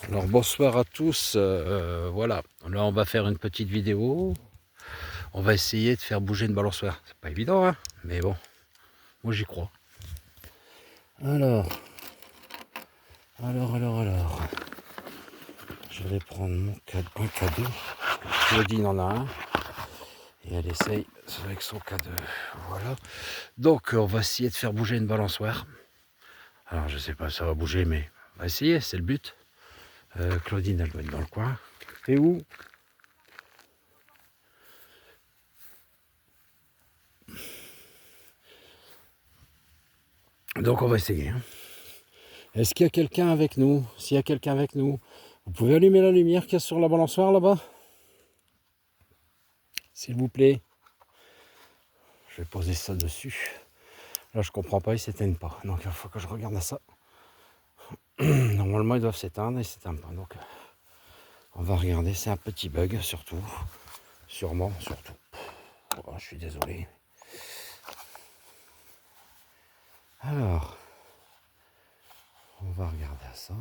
Alors bonsoir à tous, voilà, là on va faire une petite vidéo, on va essayer de faire bouger une balançoire, c'est pas évident hein, mais bon, moi j'y crois. Alors, je vais prendre un cadeau, Claudine en a un, et elle essaye avec son cadeau, voilà. Donc on va essayer de faire bouger une balançoire, alors je sais pas si ça va bouger mais on va essayer, c'est le but. Claudine elle doit être dans le coin, t'es où? Donc on va essayer hein. Est-ce qu'il y a quelqu'un avec nous? S'il y a quelqu'un avec nous, vous pouvez allumer la lumière qu'il y a sur la balançoire là-bas? S'il vous plaît. Je vais poser ça dessus. Là, je comprends pas, ils s'éteignent pas. Donc, il faut que je regarde à ça. Normalement, ils doivent s'éteindre et ils s'éteignent pas. Donc, on va regarder. C'est un petit bug, surtout. Sûrement, surtout. Oh, je suis désolé. Alors, on va regarder à ça.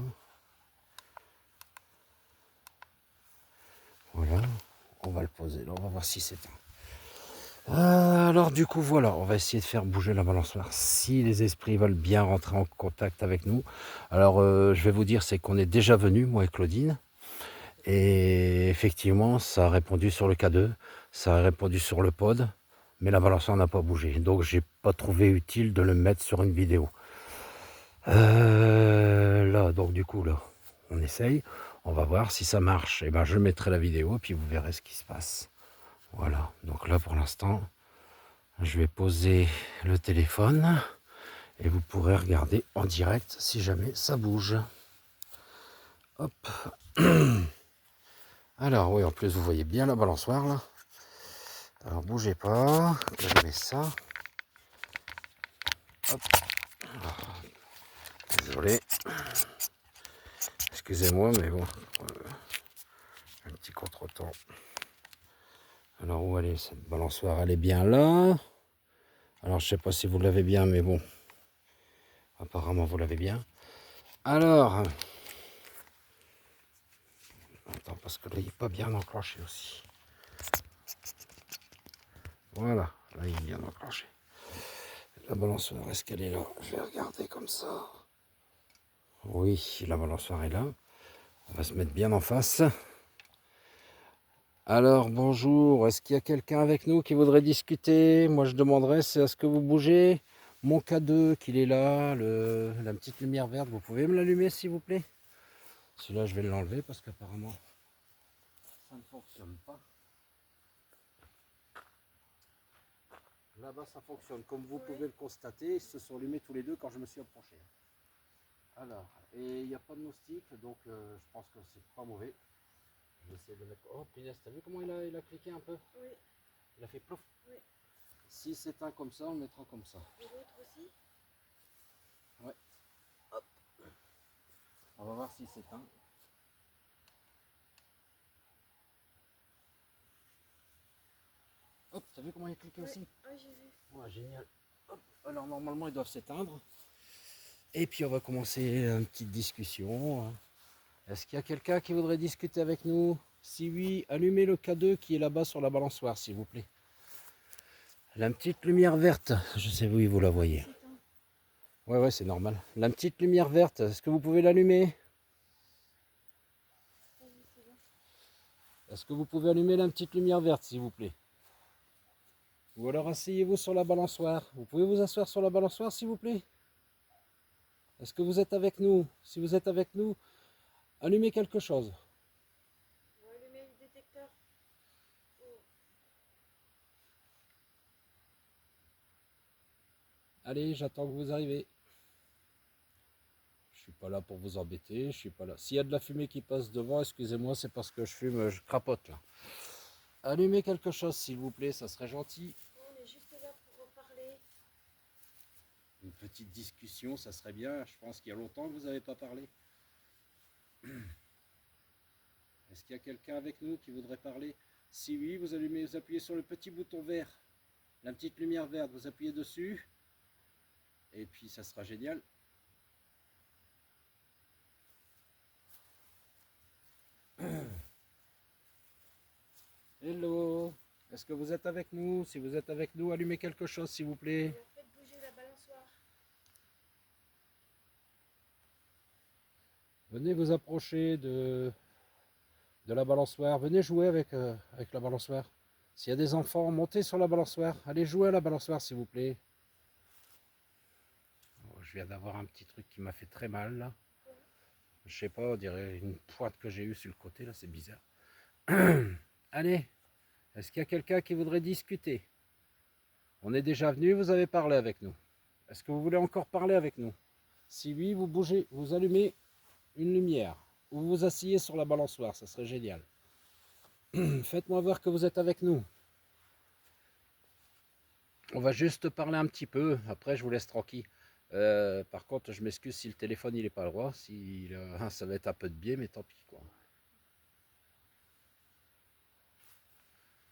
Voilà. On va le poser là. On va voir si c'est éteint. Alors du coup voilà, on va essayer de faire bouger la balançoire si les esprits veulent bien rentrer en contact avec nous. Alors je vais vous dire, c'est qu'on est déjà venu, moi et Claudine, et effectivement ça a répondu sur le K2, ça a répondu sur le pod, mais la balançoire n'a pas bougé, donc j'ai pas trouvé utile de le mettre sur une vidéo. Là donc du coup là, on essaye, on va voir si ça marche, et ben je mettrai la vidéo puis vous verrez ce qui se passe. Voilà, donc là pour l'instant je vais poser le téléphone et vous pourrez regarder en direct si jamais ça bouge. Hop. Alors oui, en plus vous voyez bien la balançoire là. Alors bougez pas, je mets ça. Hop. Désolé. Excusez-moi, mais bon. Un petit contretemps. Alors où elle est cette balançoire? Elle est bien là. Alors je sais pas si vous l'avez bien, mais bon. Apparemment vous l'avez bien. Alors. Attends, parce que là il n'est pas bien enclenché aussi. Voilà, là il est bien enclenché. La balançoire, est-ce qu'elle est là? Je vais regarder comme ça. Oui, la balançoire est là. On va se mettre bien en face. Alors, bonjour. Est-ce qu'il y a quelqu'un avec nous qui voudrait discuter? Moi, je demanderais, c'est est-ce que vous bougez? Mon K2, qu'il est là, la petite lumière verte, vous pouvez me l'allumer, s'il vous plaît? Celui-là, je vais l'enlever parce qu'apparemment, ça ne fonctionne pas. Là-bas, ça fonctionne. Comme vous pouvez le constater, ils se sont allumés tous les deux quand je me suis approché. Alors, et il n'y a pas de moustique, donc je pense que c'est pas mauvais. Je vais essayer de le mettre. Oh punaise, t'as vu comment il a cliqué un peu? Oui. Il a fait plouf. Oui. Si c'est un comme ça, on le mettra comme ça. Et l'autre aussi? Ouais. Hop. On va voir si c'est un. Hop, t'as vu comment il a cliqué aussi? Oui, j'ai vu. Ouais, génial. Hop. Alors normalement ils doivent s'éteindre. Et puis on va commencer une petite discussion. Est-ce qu'il y a quelqu'un qui voudrait discuter avec nous? Si oui, allumez le K2 qui est là-bas sur la balançoire, s'il vous plaît. La petite lumière verte, je sais où vous la voyez. Ouais, c'est normal. La petite lumière verte, est-ce que vous pouvez l'allumer? Est-ce que vous pouvez allumer la petite lumière verte, s'il vous plaît? Ou alors asseyez-vous sur la balançoire. Vous pouvez vous asseoir sur la balançoire, s'il vous plaît? Est-ce que vous êtes avec nous? Si vous êtes avec nous, allumez quelque chose. On va allumer le détecteur. Oh. Allez, j'attends que vous arrivez. Je suis pas là pour vous embêter, je suis pas là. S'il y a de la fumée qui passe devant, excusez-moi, c'est parce que je fume, je crapote là. Allumez quelque chose, s'il vous plaît, ça serait gentil. On est juste là pour parler. Une petite discussion, ça serait bien. Je pense qu'il y a longtemps que vous n'avez pas parlé. Est-ce qu'il y a quelqu'un avec nous qui voudrait parler? Si oui, vous appuyez sur le petit bouton vert, la petite lumière verte, vous appuyez dessus, et puis ça sera génial. Hello. Est-ce que vous êtes avec nous? Si vous êtes avec nous, allumez quelque chose, s'il vous plaît. Alors, faites bouger la balançoire. Venez vous approcher de la balançoire. Venez jouer avec la balançoire. S'il y a des enfants, montez sur la balançoire. Allez jouer à la balançoire, s'il vous plaît. Oh, je viens d'avoir un petit truc qui m'a fait très mal, là. Je sais pas, on dirait une pointe que j'ai eue sur le côté, là, c'est bizarre. Allez, est-ce qu'il y a quelqu'un qui voudrait discuter? On est déjà venu, vous avez parlé avec nous. Est-ce que vous voulez encore parler avec nous? Si oui, vous bougez, vous allumez une lumière. Ou vous vous asseyez sur la balançoire, ça serait génial. Faites-moi voir que vous êtes avec nous. On va juste parler un petit peu, après je vous laisse tranquille. Par contre, je m'excuse si le téléphone il est pas droit, si, ça va être un peu de biais, mais tant pis quoi.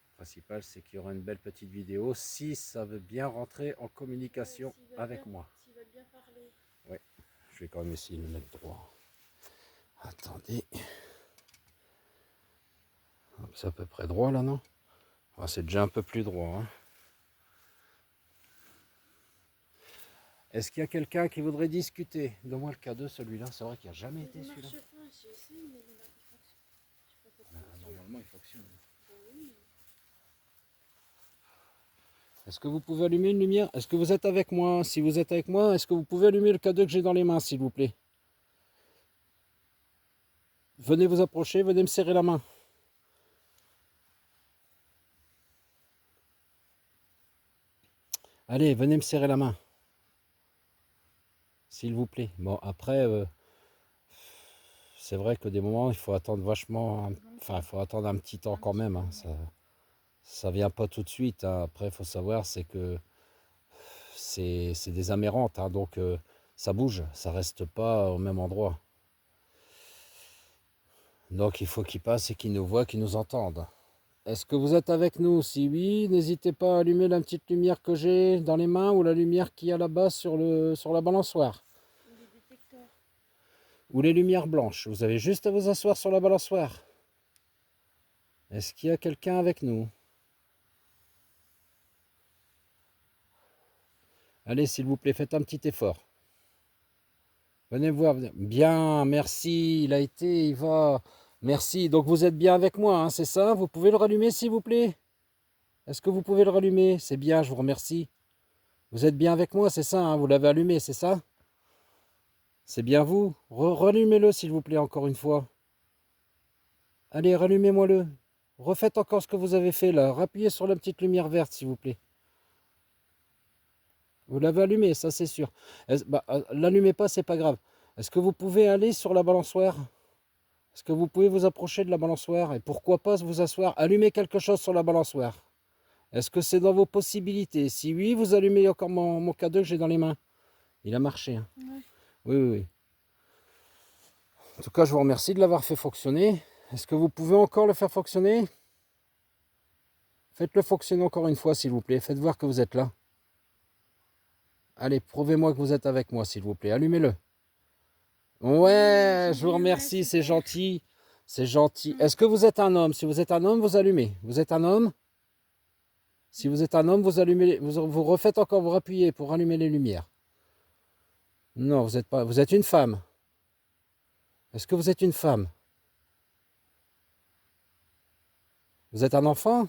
Le principal, c'est qu'il y aura une belle petite vidéo si ça veut bien rentrer en communication avec moi. S'ils veulent bien parler. Ouais, je vais quand même essayer de le mettre droit. Attendez. C'est à peu près droit là, non? Ah, c'est déjà un peu plus droit. Hein. Est-ce qu'il y a quelqu'un qui voudrait discuter? Donne-moi le K2, celui-là. C'est vrai qu'il n'a jamais été celui-là. J'ai essayé, mais il fonctionne. Je sais pas pourquoi. Normalement, il fonctionne. Bah oui. Est-ce que vous pouvez allumer une lumière? Est-ce que vous êtes avec moi? Si vous êtes avec moi, est-ce que vous pouvez allumer le K2 que j'ai dans les mains, s'il vous plaît? Venez vous approcher, venez me serrer la main. Allez, venez me serrer la main. S'il vous plaît. Bon, après, c'est vrai que des moments, il faut attendre vachement. Enfin, il faut attendre un petit temps quand même. Hein. Ça vient pas tout de suite. Hein. Après, il faut savoir, c'est que c'est des amérantes. Hein. Donc, ça bouge. Ça reste pas au même endroit. Donc, il faut qu'ils passent et qu'ils nous voient, qu'ils nous entendent. Est-ce que vous êtes avec nous? Si oui, n'hésitez pas à allumer la petite lumière que j'ai dans les mains ou la lumière qu'il y a là-bas sur la balançoire. Ou les détecteurs. Ou les lumières blanches. Vous avez juste à vous asseoir sur la balançoire. Est-ce qu'il y a quelqu'un avec nous? Allez, s'il vous plaît, faites un petit effort. Venez voir. Bien, merci. Il a été, il va. Merci. Donc vous êtes bien avec moi, hein, c'est ça? Vous pouvez le rallumer, s'il vous plaît? Est-ce que vous pouvez le rallumer? C'est bien, je vous remercie. Vous êtes bien avec moi, c'est ça, hein, vous l'avez allumé, c'est ça? C'est bien vous? Rallumez-le, s'il vous plaît, encore une fois. Allez, rallumez-moi-le. Refaites encore ce que vous avez fait là. Rappuyez sur la petite lumière verte, s'il vous plaît. Vous l'avez allumé, ça c'est sûr. Bah, l'allumez pas, c'est pas grave. Est-ce que vous pouvez aller sur la balançoire? Est-ce que vous pouvez vous approcher de la balançoire? Et pourquoi pas vous asseoir? Allumez quelque chose sur la balançoire. Est-ce que c'est dans vos possibilités? Si oui, vous allumez encore mon cadeau que j'ai dans les mains. Il a marché. Hein. Ouais. Oui, oui, oui. En tout cas, je vous remercie de l'avoir fait fonctionner. Est-ce que vous pouvez encore le faire fonctionner? Faites-le fonctionner encore une fois, s'il vous plaît. Faites voir que vous êtes là. Allez, prouvez-moi que vous êtes avec moi, s'il vous plaît. Allumez-le. Ouais, je vous remercie, c'est gentil. C'est gentil. Est-ce que vous êtes un homme? Si vous êtes un homme, vous allumez. Vous êtes un homme? Si vous êtes un homme, vous allumez, vous refaites encore, vous rappuyez pour allumer les lumières. Non, vous êtes pas. Vous êtes une femme. Est-ce que vous êtes une femme? Vous êtes un enfant?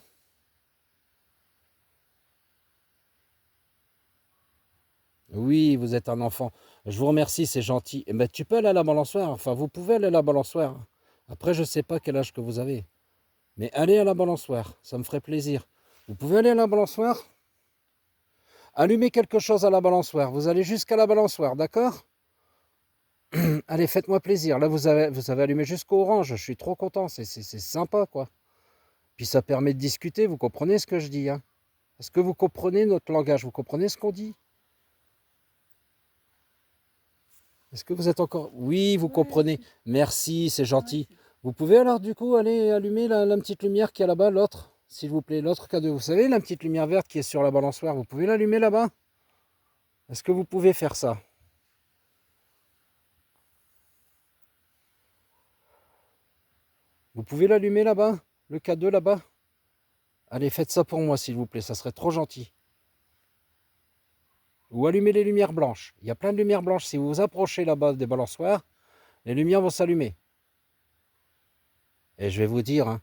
Oui, vous êtes un enfant. Je vous remercie, c'est gentil. Eh ben, tu peux aller à la balançoire. Enfin, vous pouvez aller à la balançoire. Après, je ne sais pas quel âge que vous avez. Mais allez à la balançoire, ça me ferait plaisir. Vous pouvez aller à la balançoire? Allumez quelque chose à la balançoire. Vous allez jusqu'à la balançoire, d'accord? Allez, faites-moi plaisir. Là, vous avez allumé jusqu'au orange. Je suis trop content. C'est sympa, quoi. Puis ça permet de discuter. Vous comprenez ce que je dis, hein? Est-ce que vous comprenez notre langage? Vous comprenez ce qu'on dit? Est-ce que vous êtes encore... Oui, vous comprenez. Merci, c'est gentil. Vous pouvez alors du coup aller allumer la petite lumière qui est là-bas, l'autre, s'il vous plaît, l'autre cadeau. Vous savez, la petite lumière verte qui est sur la balançoire, vous pouvez l'allumer là-bas? Est-ce que vous pouvez faire ça? Vous pouvez l'allumer là-bas? Le cadeau là-bas? Allez, faites ça pour moi, s'il vous plaît, ça serait trop gentil. Ou allumez les lumières blanches. Il y a plein de lumières blanches. Si vous vous approchez là-bas des balançoires, les lumières vont s'allumer. Et je vais vous dire, hein,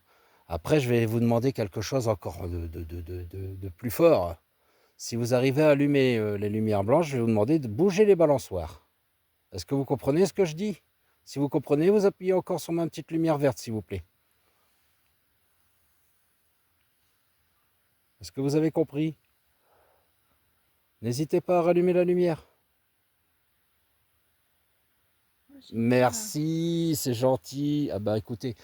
après, je vais vous demander quelque chose encore de plus fort. Si vous arrivez à allumer les lumières blanches, je vais vous demander de bouger les balançoires. Est-ce que vous comprenez ce que je dis? Si vous comprenez, vous appuyez encore sur ma petite lumière verte, s'il vous plaît. Est-ce que vous avez compris? N'hésitez pas à rallumer la lumière. Merci, c'est gentil. Ah bah écoutez,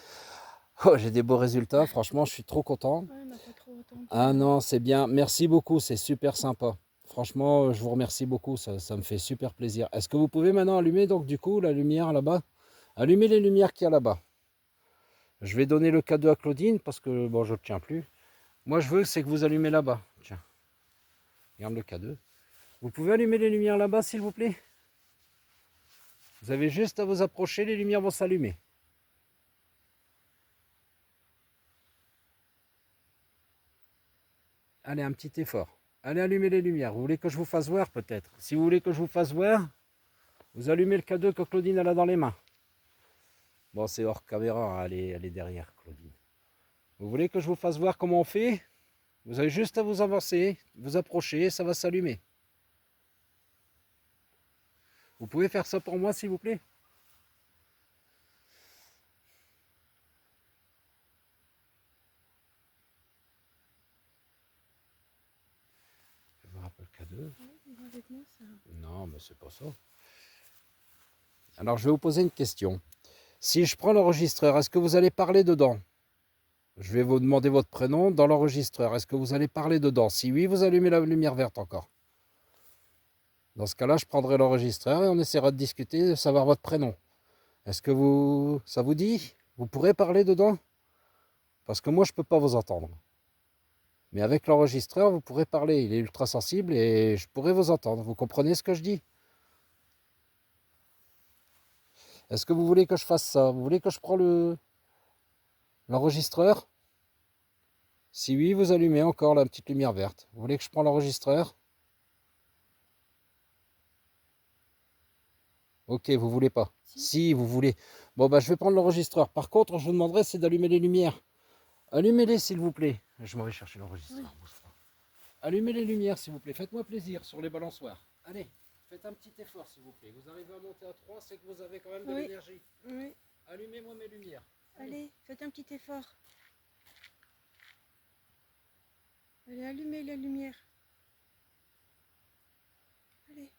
oh, j'ai des beaux résultats. Franchement, je suis trop content. Ouais, on n'a pas trop attendu. Ah non, c'est bien. Merci beaucoup, c'est super sympa. Franchement, je vous remercie beaucoup, ça me fait super plaisir. Est-ce que vous pouvez maintenant allumer donc du coup la lumière là-bas? Allumez les lumières qu'il y a là-bas. Je vais donner le cadeau à Claudine parce que bon, je ne le tiens plus. Moi, je veux c'est que vous allumez là-bas. Tiens, regarde le cadeau. Vous pouvez allumer les lumières là-bas, s'il vous plaît? Vous avez juste à vous approcher, les lumières vont s'allumer. Allez, un petit effort. Allez, allumer les lumières. Vous voulez que je vous fasse voir peut-être? Si vous voulez que je vous fasse voir, vous allumez le cadeau que Claudine elle a dans les mains. Bon, c'est hors caméra, hein, elle est derrière, Claudine. Vous voulez que je vous fasse voir comment on fait? Vous avez juste à vous avancer, vous approcher, ça va s'allumer. Vous pouvez faire ça pour moi, s'il vous plaît? Je me rappelle le cadeau. Ouais, avec moi, ça. Non, mais c'est pas ça. Alors, je vais vous poser une question. Si je prends l'enregistreur, est-ce que vous allez parler dedans? Je vais vous demander votre prénom dans l'enregistreur. Est-ce que vous allez parler dedans? Si oui, vous allumez la lumière verte encore. Dans ce cas-là, je prendrai l'enregistreur et on essaiera de discuter, de savoir votre prénom. Est-ce que ça vous dit? Vous pourrez parler dedans? Parce que moi, je ne peux pas vous entendre. Mais avec l'enregistreur, vous pourrez parler. Il est ultra sensible et je pourrai vous entendre. Vous comprenez ce que je dis? Est-ce que vous voulez que je fasse ça? Vous voulez que je prenne l'enregistreur? Si oui, vous allumez encore la petite lumière verte. Vous voulez que je prenne l'enregistreur? Ok, vous voulez pas. Si, vous voulez. Bon, bah, je vais prendre l'enregistreur. Par contre, je vous demanderai, c'est d'allumer les lumières. Allumez-les, s'il vous plaît. Je m'en vais chercher l'enregistreur. Oui. Allumez les lumières, s'il vous plaît. Faites-moi plaisir sur les balançoires. Allez, faites un petit effort, s'il vous plaît. Vous arrivez à monter à 3, c'est que vous avez quand même de Oui. l'énergie. Oui. Allumez-moi mes lumières. Allez, faites un petit effort. Allez, allumez la lumière. Allez.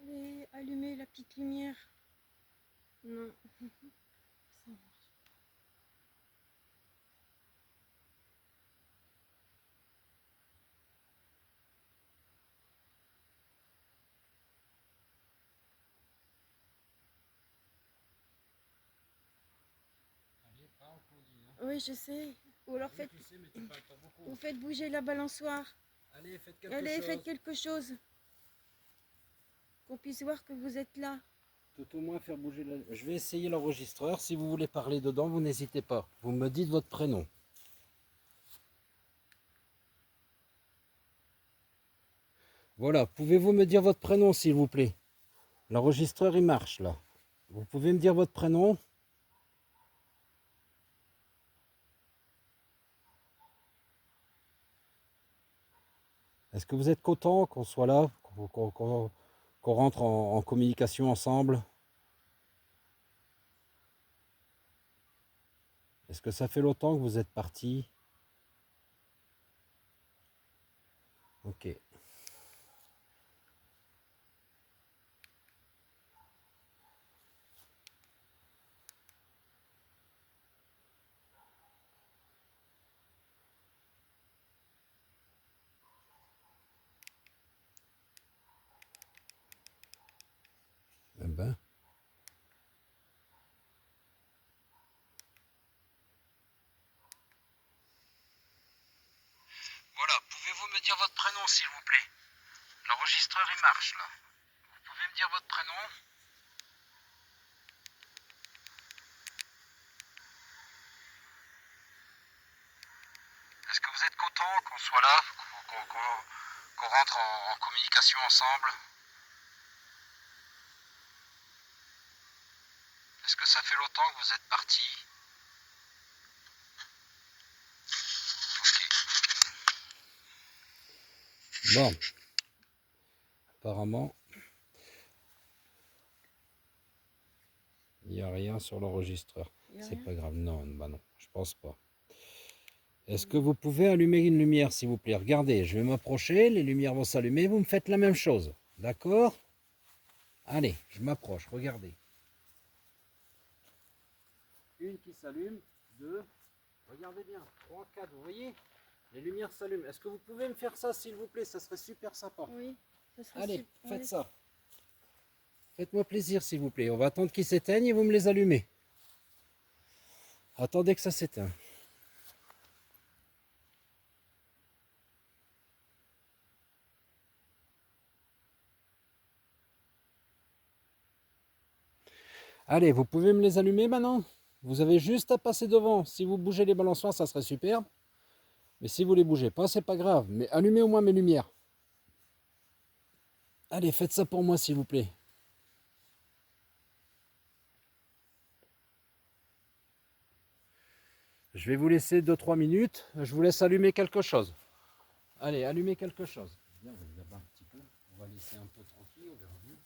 Allez, allumez la petite lumière. Non. Ça marche. Oui, je sais. Ou alors vous faites bouger la balançoire. Allez, faites Allez, faites quelque chose. Qu'on puisse voir que vous êtes là. Tout au moins faire bouger la... Je vais essayer l'enregistreur. Si vous voulez parler dedans, vous n'hésitez pas. Vous me dites votre prénom. Voilà, pouvez-vous me dire votre prénom, s'il vous plaît? L'enregistreur, il marche, là. Vous pouvez me dire votre prénom? Est-ce que vous êtes content qu'on soit là, qu'on rentre en communication ensemble? Est-ce que ça fait longtemps que vous êtes parti? Ok. prénom, s'il vous plaît. L'enregistreur, il marche, là. Vous pouvez me dire votre prénom? Est-ce que vous êtes content qu'on soit là, qu'on rentre en communication ensemble? Est-ce que ça fait longtemps que vous êtes parti? Ok. Bon. Apparemment, il n'y a rien sur l'enregistreur. C'est pas grave. Non, bah non, je pense pas. Est-ce que vous pouvez allumer une lumière, s'il vous plaît? Regardez, je vais m'approcher, les lumières vont s'allumer, vous me faites la même chose. D'accord? Allez, je m'approche, regardez. Une qui s'allume, deux, regardez bien, trois, quatre, vous voyez? Les lumières s'allument. Est-ce que vous pouvez me faire ça, s'il vous plaît? Ça serait super sympa. Oui, ça serait Allez, super. faites ça. Faites-moi plaisir, s'il vous plaît. On va attendre qu'ils s'éteignent et vous me les allumez. Attendez que ça s'éteigne. Allez, vous pouvez me les allumer maintenant? Vous avez juste à passer devant. Si vous bougez les balançoires, ça serait superbe. Mais si vous les bougez pas, c'est pas grave. Mais allumez au moins mes lumières. Allez, faites ça pour moi, s'il vous plaît. Je vais vous laisser 2-3 minutes. Je vous laisse allumer quelque chose. Allez, allumez quelque chose. Bien, on va regarder un petit peu. On va laisser un peu tranquille, on verra bien.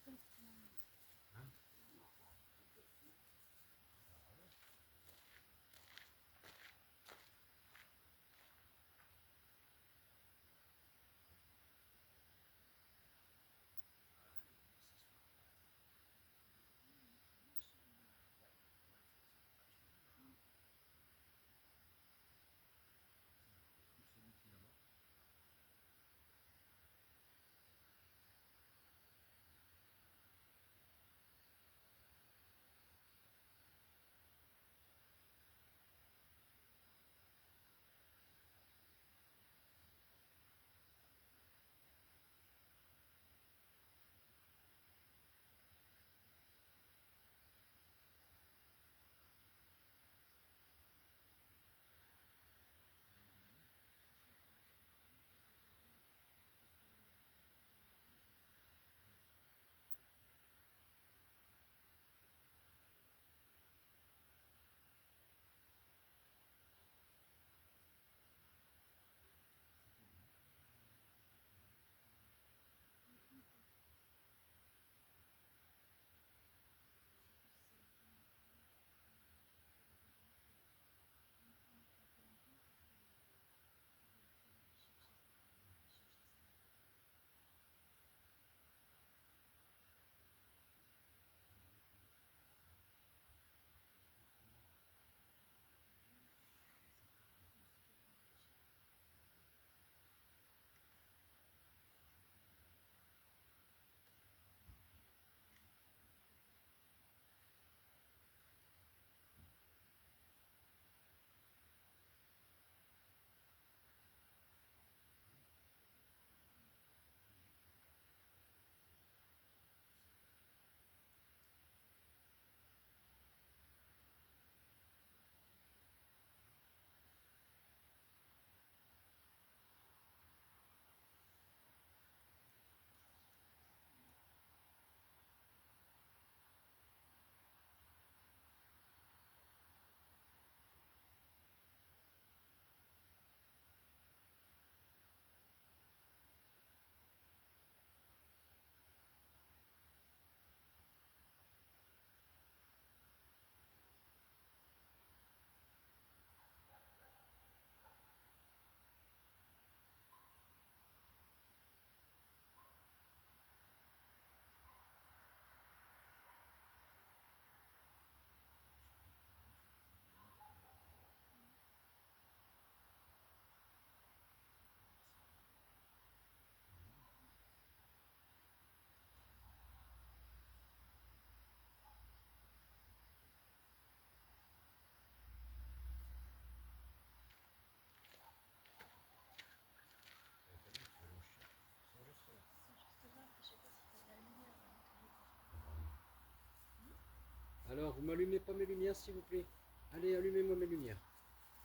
Alors, vous m'allumez pas mes lumières, s'il vous plaît. Allez, allumez-moi mes lumières.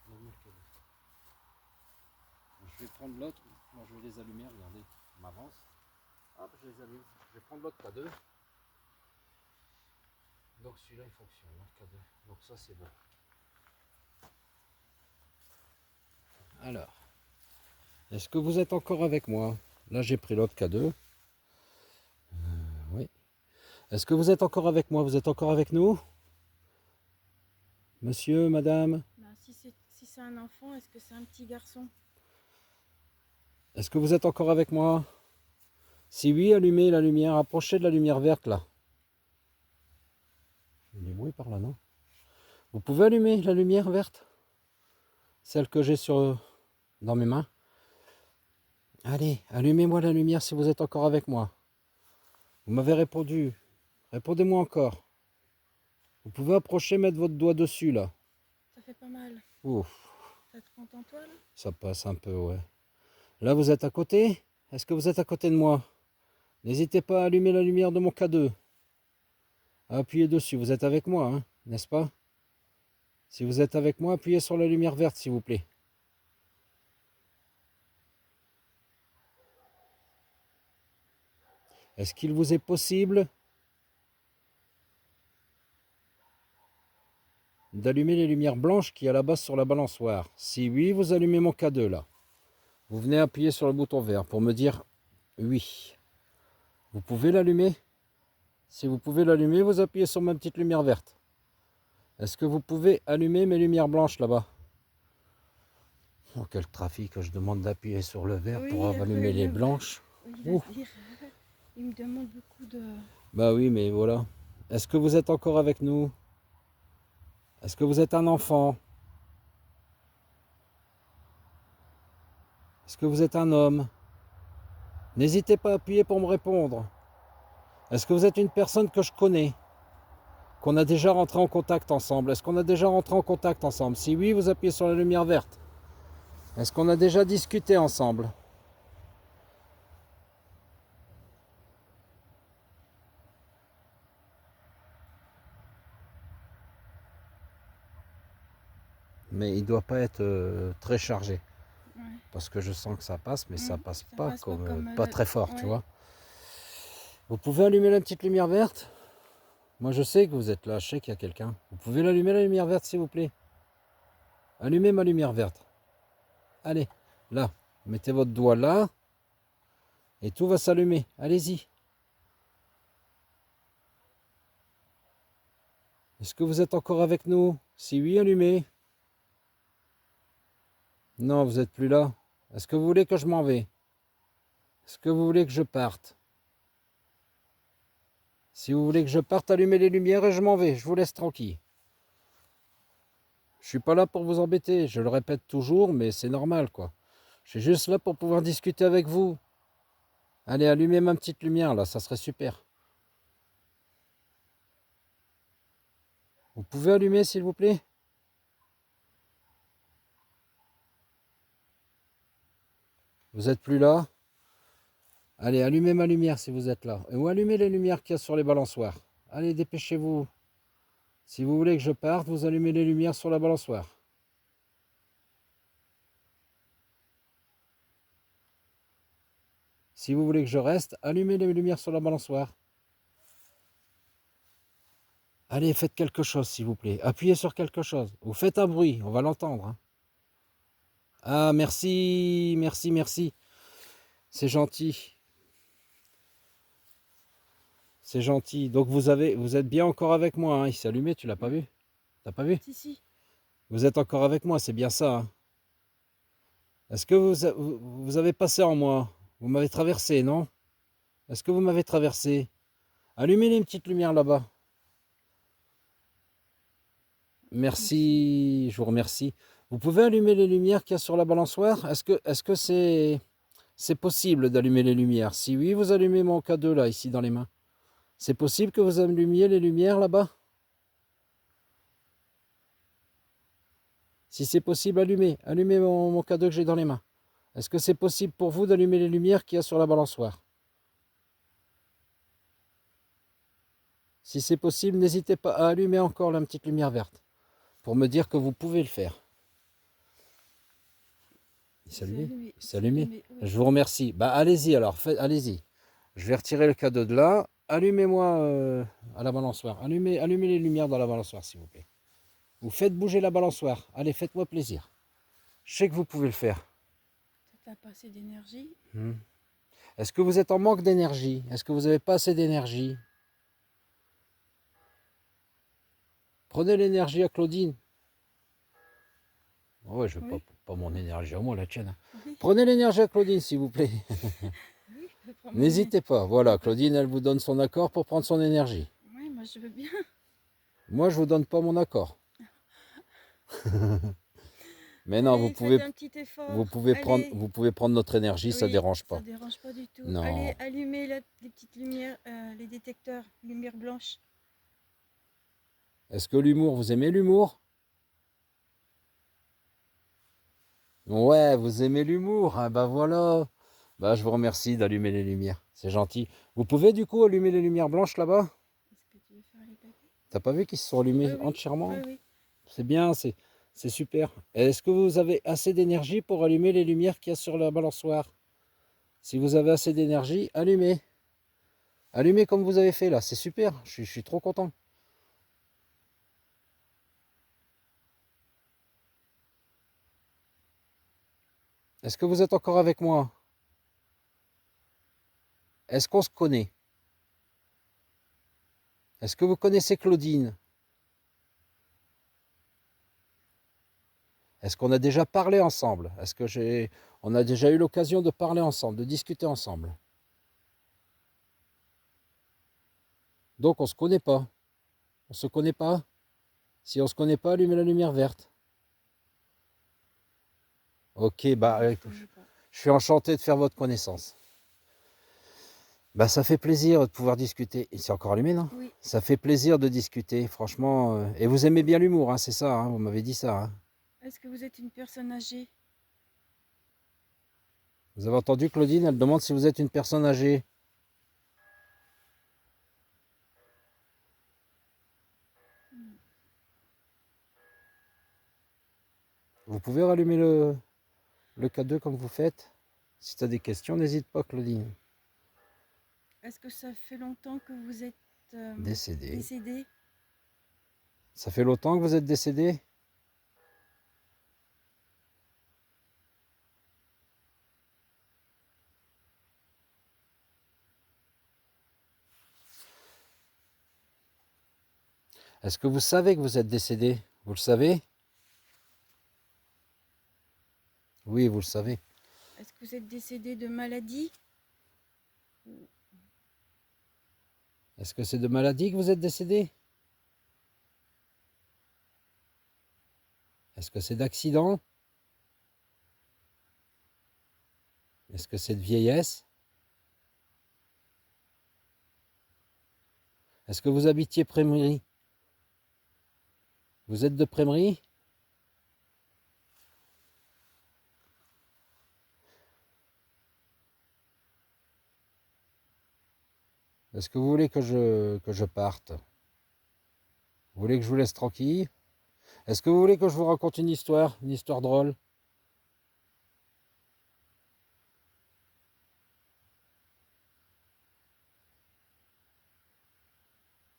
Non, je vais prendre l'autre. Moi, je vais les allumer. Regardez, je m'avance. Hop, je les allume. Je vais prendre l'autre K2. Donc, celui-là, il fonctionne, l'autre K2. Donc, ça, c'est bon. Alors, est-ce que vous êtes encore avec moi? Là, j'ai pris l'autre K2. Oui. Est-ce que vous êtes encore avec moi? Vous êtes encore avec nous? Monsieur, madame? Bah, si c'est un enfant, est-ce que c'est un petit garçon? Est-ce que vous êtes encore avec moi? Si oui, allumez la lumière, approchez de la lumière verte là. Il y a des bruits par là, non? Vous pouvez allumer la lumière verte? Celle que j'ai dans mes mains. Allez, allumez-moi la lumière si vous êtes encore avec moi. Vous m'avez répondu. Répondez-moi encore. Vous pouvez approcher, mettre votre doigt dessus là. Ça fait pas mal. Ouf, Ça te prend en toi là? ça passe un peu, ouais. Là, vous êtes à côté? Est-ce que vous êtes à côté de moi? N'hésitez pas à allumer la lumière de mon K2. À appuyer dessus. Vous êtes avec moi, hein, n'est-ce pas? Si vous êtes avec moi, appuyez sur la lumière verte, s'il vous plaît. Est-ce qu'il vous est possible d'allumer les lumières blanches qui est à la base sur la balançoire? Si oui, vous allumez mon K2 là. Vous venez appuyer sur le bouton vert pour me dire oui. Vous pouvez l'allumer? Si vous pouvez l'allumer, vous appuyez sur ma petite lumière verte. Est-ce que vous pouvez allumer mes lumières blanches là-bas? Oh, quel trafic, je demande d'appuyer sur le vert Oui, pour allumer les blanches. Il va se dire, il me demande beaucoup de... Bah oui, mais voilà. Est-ce que vous êtes encore avec nous? Est-ce que vous êtes un enfant? Est-ce que vous êtes un homme? N'hésitez pas à appuyer pour me répondre. Est-ce que vous êtes une personne que je connais? Qu'on a déjà rentré en contact ensemble? Est-ce qu'on a déjà rentré en contact ensemble? Si oui, vous appuyez sur la lumière verte. Est-ce qu'on a déjà discuté ensemble? Mais il ne doit pas être très chargé. Ouais. Parce que je sens que ça passe, mais ça passe pas passe pas très fort, ouais. tu vois. Vous pouvez allumer la petite lumière verte? Moi je sais que vous êtes là, je sais qu'il y a quelqu'un. Vous pouvez l'allumer la lumière verte s'il vous plaît? Allumez ma lumière verte. Allez, là, mettez votre doigt là. Et tout va s'allumer. Allez-y. Est-ce que vous êtes encore avec nous? Si oui, allumez. Non, vous n'êtes plus là. Est-ce que vous voulez que je m'en vais? Est-ce que vous voulez que je parte? Si vous voulez que je parte, allumez les lumières et je m'en vais. Je vous laisse tranquille. Je suis pas là pour vous embêter. Je le répète toujours, mais c'est normal, quoi. Je suis juste là pour pouvoir discuter avec vous. Allez, allumez ma petite lumière, là. Ça serait super. Vous pouvez allumer, s'il vous plaît? Vous êtes plus là? Allez, allumez ma lumière si vous êtes là. Ou allumez les lumières qu'il y a sur les balançoires. Allez, dépêchez-vous. Si vous voulez que je parte, vous allumez les lumières sur la balançoire. Si vous voulez que je reste, allumez les lumières sur la balançoire. Allez, faites quelque chose, s'il vous plaît. Appuyez sur quelque chose. Ou faites un bruit, on va l'entendre. Hein. Ah, merci, merci, merci. C'est gentil. C'est gentil. Donc vous êtes bien encore avec moi. Hein. Il s'est allumé, tu l'as pas vu? T'as pas vu? Si. Vous êtes encore avec moi, c'est bien ça. Hein. Est-ce que vous avez passé en moi? Vous m'avez traversé, non? Est-ce que vous m'avez traversé? Allumez les petites lumières là-bas. Merci, je vous remercie. Vous pouvez allumer les lumières qu'il y a sur la balançoire? Est-ce que c'est possible d'allumer les lumières? Si oui, vous allumez mon K2 là, ici dans les mains. C'est possible que vous allumiez les lumières là-bas? Si c'est possible, allumez. Allumez mon K2 que j'ai dans les mains. Est-ce que c'est possible pour vous d'allumer les lumières qu'il y a sur la balançoire? Si c'est possible, n'hésitez pas à allumer encore la petite lumière verte pour me dire que vous pouvez le faire. Il s'est allumé? Il s'est allumé? Oui. Je vous remercie. Bah allez-y alors, allez-y. Je vais retirer le cadeau de là. Allumez-moi à la balançoire. Allumez les lumières dans la balançoire, s'il vous plaît. Vous faites bouger la balançoire. Allez, faites-moi plaisir. Je sais que vous pouvez le faire. T'as pas assez d'énergie? Est-ce que vous êtes en manque d'énergie? Est-ce que vous n'avez pas assez d'énergie? Prenez l'énergie à Claudine. Oh ouais, je veux Oui. pas mon énergie à moi, la tienne. Oui. Prenez l'énergie à Claudine, s'il vous plaît. Oui, je peux prendre N'hésitez pas. Voilà, Claudine, elle vous donne son accord pour prendre son énergie. Oui, moi je veux bien. Moi, je vous donne pas mon accord. Mais non, Allez, faites un petit effort. Allez. vous pouvez prendre notre énergie, ça Oui, dérange ça pas. dérange pas du tout. Non. Allez, allumez les petites lumières, les détecteurs, lumière blanche. Est-ce que l'humour, vous aimez l'humour? Ouais, vous aimez l'humour. Ah bah voilà. Bah je vous remercie d'allumer les lumières. C'est gentil. Vous pouvez du coup allumer les lumières blanches là-bas? Est-ce que tu veux faire les paquets? T'as pas vu qu'ils se sont allumés Oui, entièrement? oui. C'est bien, c'est super. Est-ce que vous avez assez d'énergie pour allumer les lumières qu'il y a sur la balançoire? Si vous avez assez d'énergie, allumez. Allumez comme vous avez fait là, c'est super. Je suis trop content. Est-ce que vous êtes encore avec moi? Est-ce qu'on se connaît? Est-ce que vous connaissez Claudine? Est-ce qu'on a déjà parlé ensemble? On a déjà eu l'occasion de parler ensemble, de discuter ensemble? Donc on ne se connaît pas. On se connaît pas? Si on se connaît pas, allumez la lumière verte. Ok, bah je suis enchanté de faire votre connaissance. Bah ça fait plaisir de pouvoir discuter. C'est encore allumé, non? Oui. Ça fait plaisir de discuter, franchement. Et vous aimez bien l'humour, hein, c'est ça, hein, vous m'avez dit ça. Hein. Est-ce que vous êtes une personne âgée? Vous avez entendu Claudine, elle demande si vous êtes une personne âgée. Vous pouvez rallumer le K2 comme vous faites? Si tu as des questions, n'hésite pas, Claudine. Est-ce que ça fait longtemps que vous êtes Décédé. décédé? Ça fait longtemps que vous êtes décédé? Est-ce que vous savez que vous êtes décédé? Vous le savez? Oui, vous le savez. Est-ce que vous êtes décédé de maladie? Est-ce que c'est de maladie que vous êtes décédé? Est-ce que c'est d'accident? Est-ce que c'est de vieillesse? Est-ce que vous habitiez Prémery? Vous êtes de Prémery? Est-ce que vous voulez que je parte? Vous voulez que je vous laisse tranquille? Est-ce que vous voulez que je vous raconte une histoire drôle?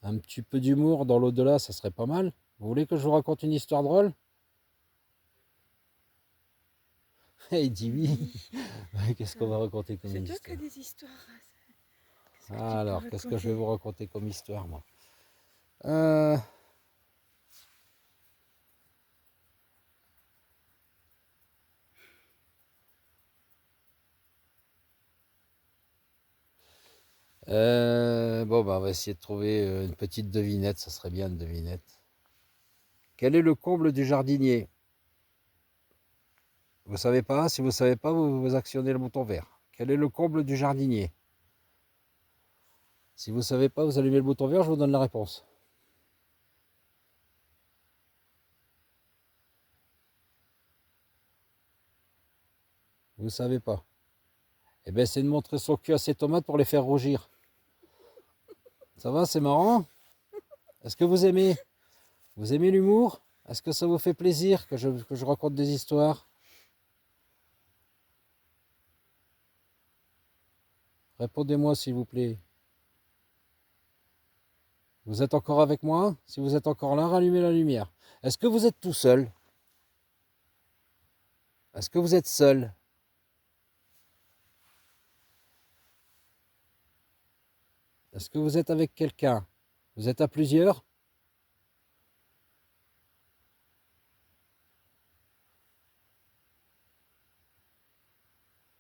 Un petit peu d'humour dans l'au-delà, ça serait pas mal. Vous voulez que je vous raconte une histoire drôle? Il dit oui. Qu'est-ce qu'on va raconter comme C'est histoire? toi qui as des histoires. Alors, qu'est-ce que je vais vous raconter comme histoire, moi? Bon, bah, on va essayer de trouver une petite devinette, ça serait bien une devinette. Quel est le comble du jardinier? Vous savez pas? Si vous savez pas, vous actionnez le bouton vert. Quel est le comble du jardinier? Si vous savez pas, vous allumez le bouton vert, je vous donne la réponse. Vous savez pas. Eh bien, c'est de montrer son cul à ses tomates pour les faire rougir. Ça va, c'est marrant? Est-ce que vous aimez? Vous aimez l'humour? Est-ce que ça vous fait plaisir que je raconte des histoires? Répondez-moi s'il vous plaît. Vous êtes encore avec moi? Si vous êtes encore là, rallumez la lumière. Est-ce que vous êtes tout seul? Est-ce que vous êtes seul? Est-ce que vous êtes avec quelqu'un? Vous êtes à plusieurs?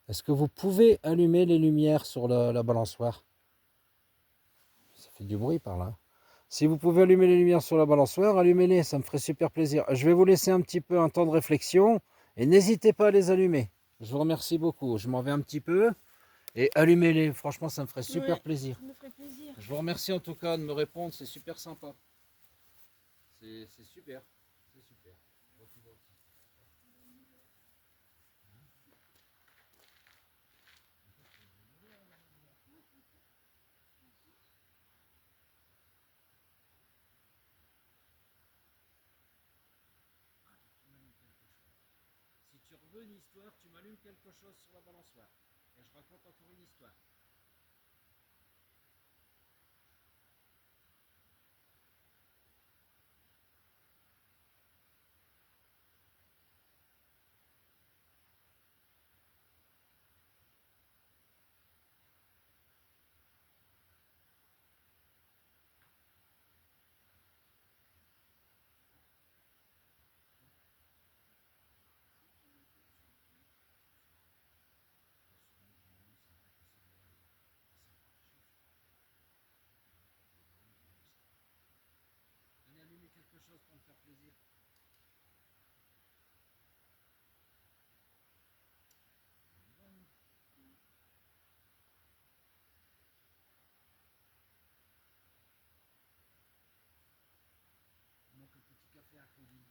Est-ce que vous pouvez allumer les lumières sur la balançoire? Ça fait du bruit par là. Si vous pouvez allumer les lumières sur la balançoire, allumez-les, ça me ferait super plaisir. Je vais vous laisser un petit peu un temps de réflexion et n'hésitez pas à les allumer. Je vous remercie beaucoup. Je m'en vais un petit peu et allumez-les. Franchement, ça me ferait super Ouais, plaisir. ça me ferait plaisir. Je vous remercie en tout cas de me répondre, c'est super sympa. C'est super. C'est super. Si tu veux une histoire, tu m'allumes quelque chose sur la balançoire. Et je raconte encore une histoire. Allez allumer quelque chose pour me faire plaisir. Il manque un petit café à Claudine.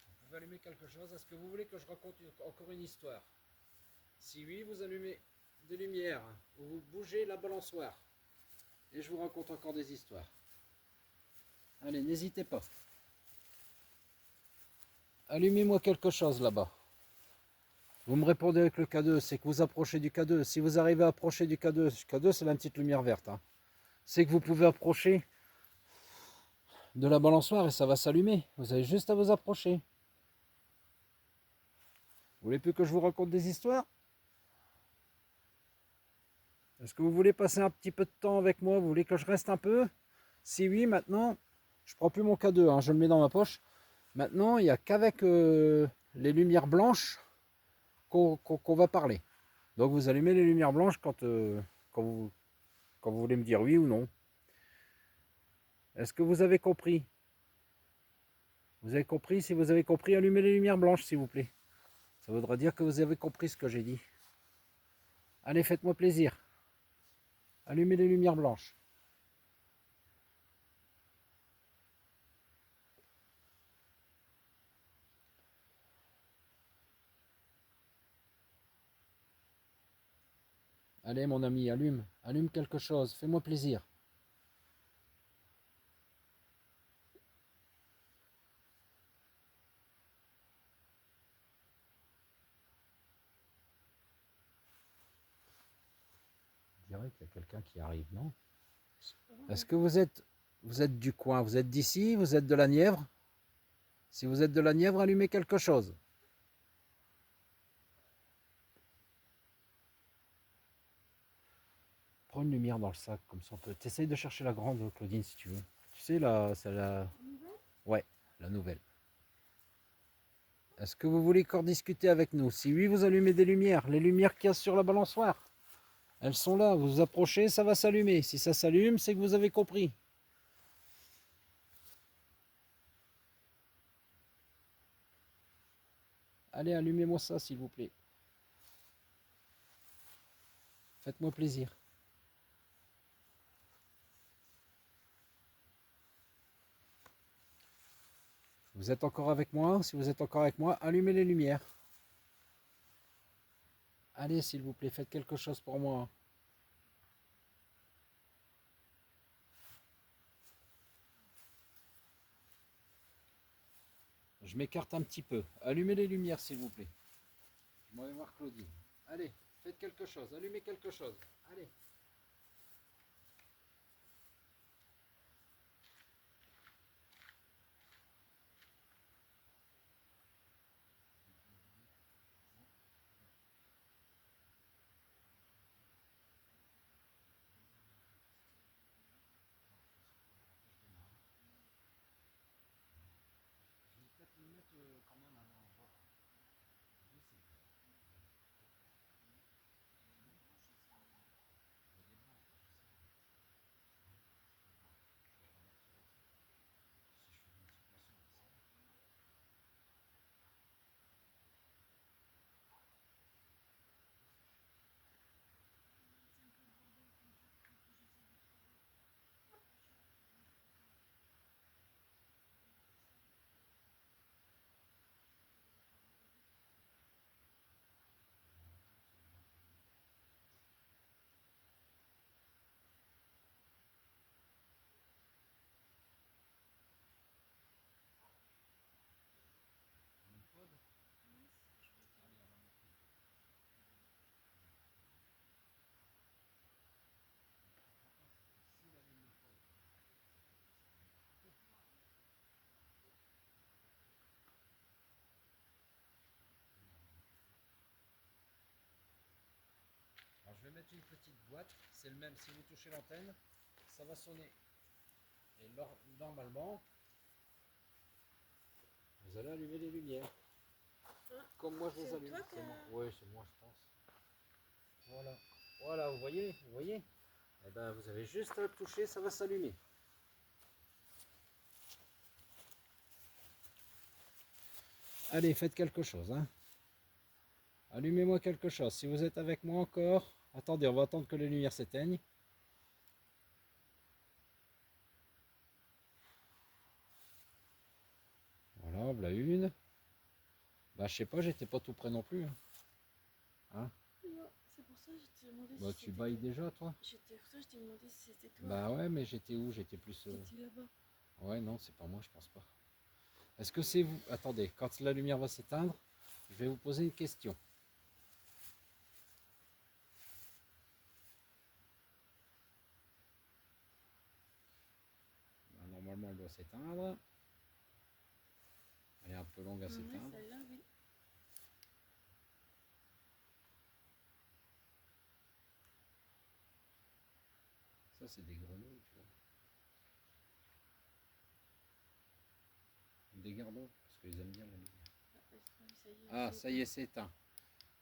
Vous pouvez allumer quelque chose. Est-ce que vous voulez que je raconte encore une histoire? Si oui, vous allumez des lumières ou vous bougez la balançoire. Et je vous raconte encore des histoires. Allez, n'hésitez pas. Allumez-moi quelque chose là-bas. Vous me répondez avec le K2, c'est que vous approchez du K2. Si vous arrivez à approcher du K2, K2 c'est la petite lumière verte, hein. C'est que vous pouvez approcher de la balançoire et ça va s'allumer. Vous avez juste à vous approcher. Vous voulez plus que je vous raconte des histoires? Est-ce que vous voulez passer un petit peu de temps avec moi? Vous voulez que je reste un peu? Si oui, maintenant, je prends plus mon K2, hein, je le mets dans ma poche. Maintenant, il n'y a qu'avec les lumières blanches qu'on va parler. Donc vous allumez les lumières blanches quand vous voulez me dire oui ou non. Est-ce que vous avez compris? Vous avez compris? Si vous avez compris, allumez les lumières blanches, s'il vous plaît. Ça voudra dire que vous avez compris ce que j'ai dit. Allez, faites-moi plaisir. Allumez les lumières blanches. Allez, mon ami, allume. Allume quelque chose. Fais-moi plaisir. Je dirais qu'il y a quelqu'un qui arrive, non? Est-ce que vous êtes du coin? Vous êtes d'ici? Vous êtes de la Nièvre? Si vous êtes de la Nièvre, allumez quelque chose. Prends une lumière dans le sac, comme ça on peut. T'essayes de chercher la grande, Claudine, si tu veux. Tu sais, là, c'est la. Ouais, la nouvelle. Est-ce que vous voulez encore discuter avec nous? Si oui, vous allumez des lumières. Les lumières qu'il y a sur la balançoire. Elles sont là. Vous vous approchez, ça va s'allumer. Si ça s'allume, c'est que vous avez compris. Allez, allumez-moi ça, s'il vous plaît. Faites-moi plaisir. Vous êtes encore avec moi? Si vous êtes encore avec moi, allumez les lumières. Allez, s'il vous plaît, faites quelque chose pour moi. Je m'écarte un petit peu. Allumez les lumières, s'il vous plaît. Je m'en vais voir Claudine. Allez, faites quelque chose. Allumez quelque chose. Allez. Je vais peut-être le mettre quand même avant. Je sais. Alors je vais mettre une petite boîte, c'est le même, si vous touchez l'antenne, ça va sonner. Et normalement, vous allez allumer les lumières. Comme moi je les allume. C'est moi. Oui, c'est moi je pense. Voilà. Voilà, vous voyez, vous voyez. Eh ben, vous avez juste à le toucher, ça va s'allumer. Allez, faites quelque chose, hein. Allumez-moi quelque chose. Si vous êtes avec moi encore, attendez, on va attendre que les lumières s'éteignent. Voilà, voilà une. Bah, je sais pas, j'étais pas tout près non plus. Hein. Non, c'est pour ça que je t'ai demandé Bah, si tu c'était bailles toi. déjà, toi. J'étais pour ça que je t'ai demandé si c'était toi. Bah ouais, mais j'étais où? J'étais plus... T'étais là-bas. Ouais, non, c'est pas moi, je pense pas. Est-ce que c'est vous? Attendez, quand la lumière va s'éteindre, je vais vous poser une question. Bah, normalement, elle doit s'éteindre. Elle est un peu longue à s'éteindre. Celle-là, oui. Ça, c'est des grenouilles, tu vois. Des gardons, parce qu'ils aiment bien la lumière. Ah, ça y est, c'est éteint.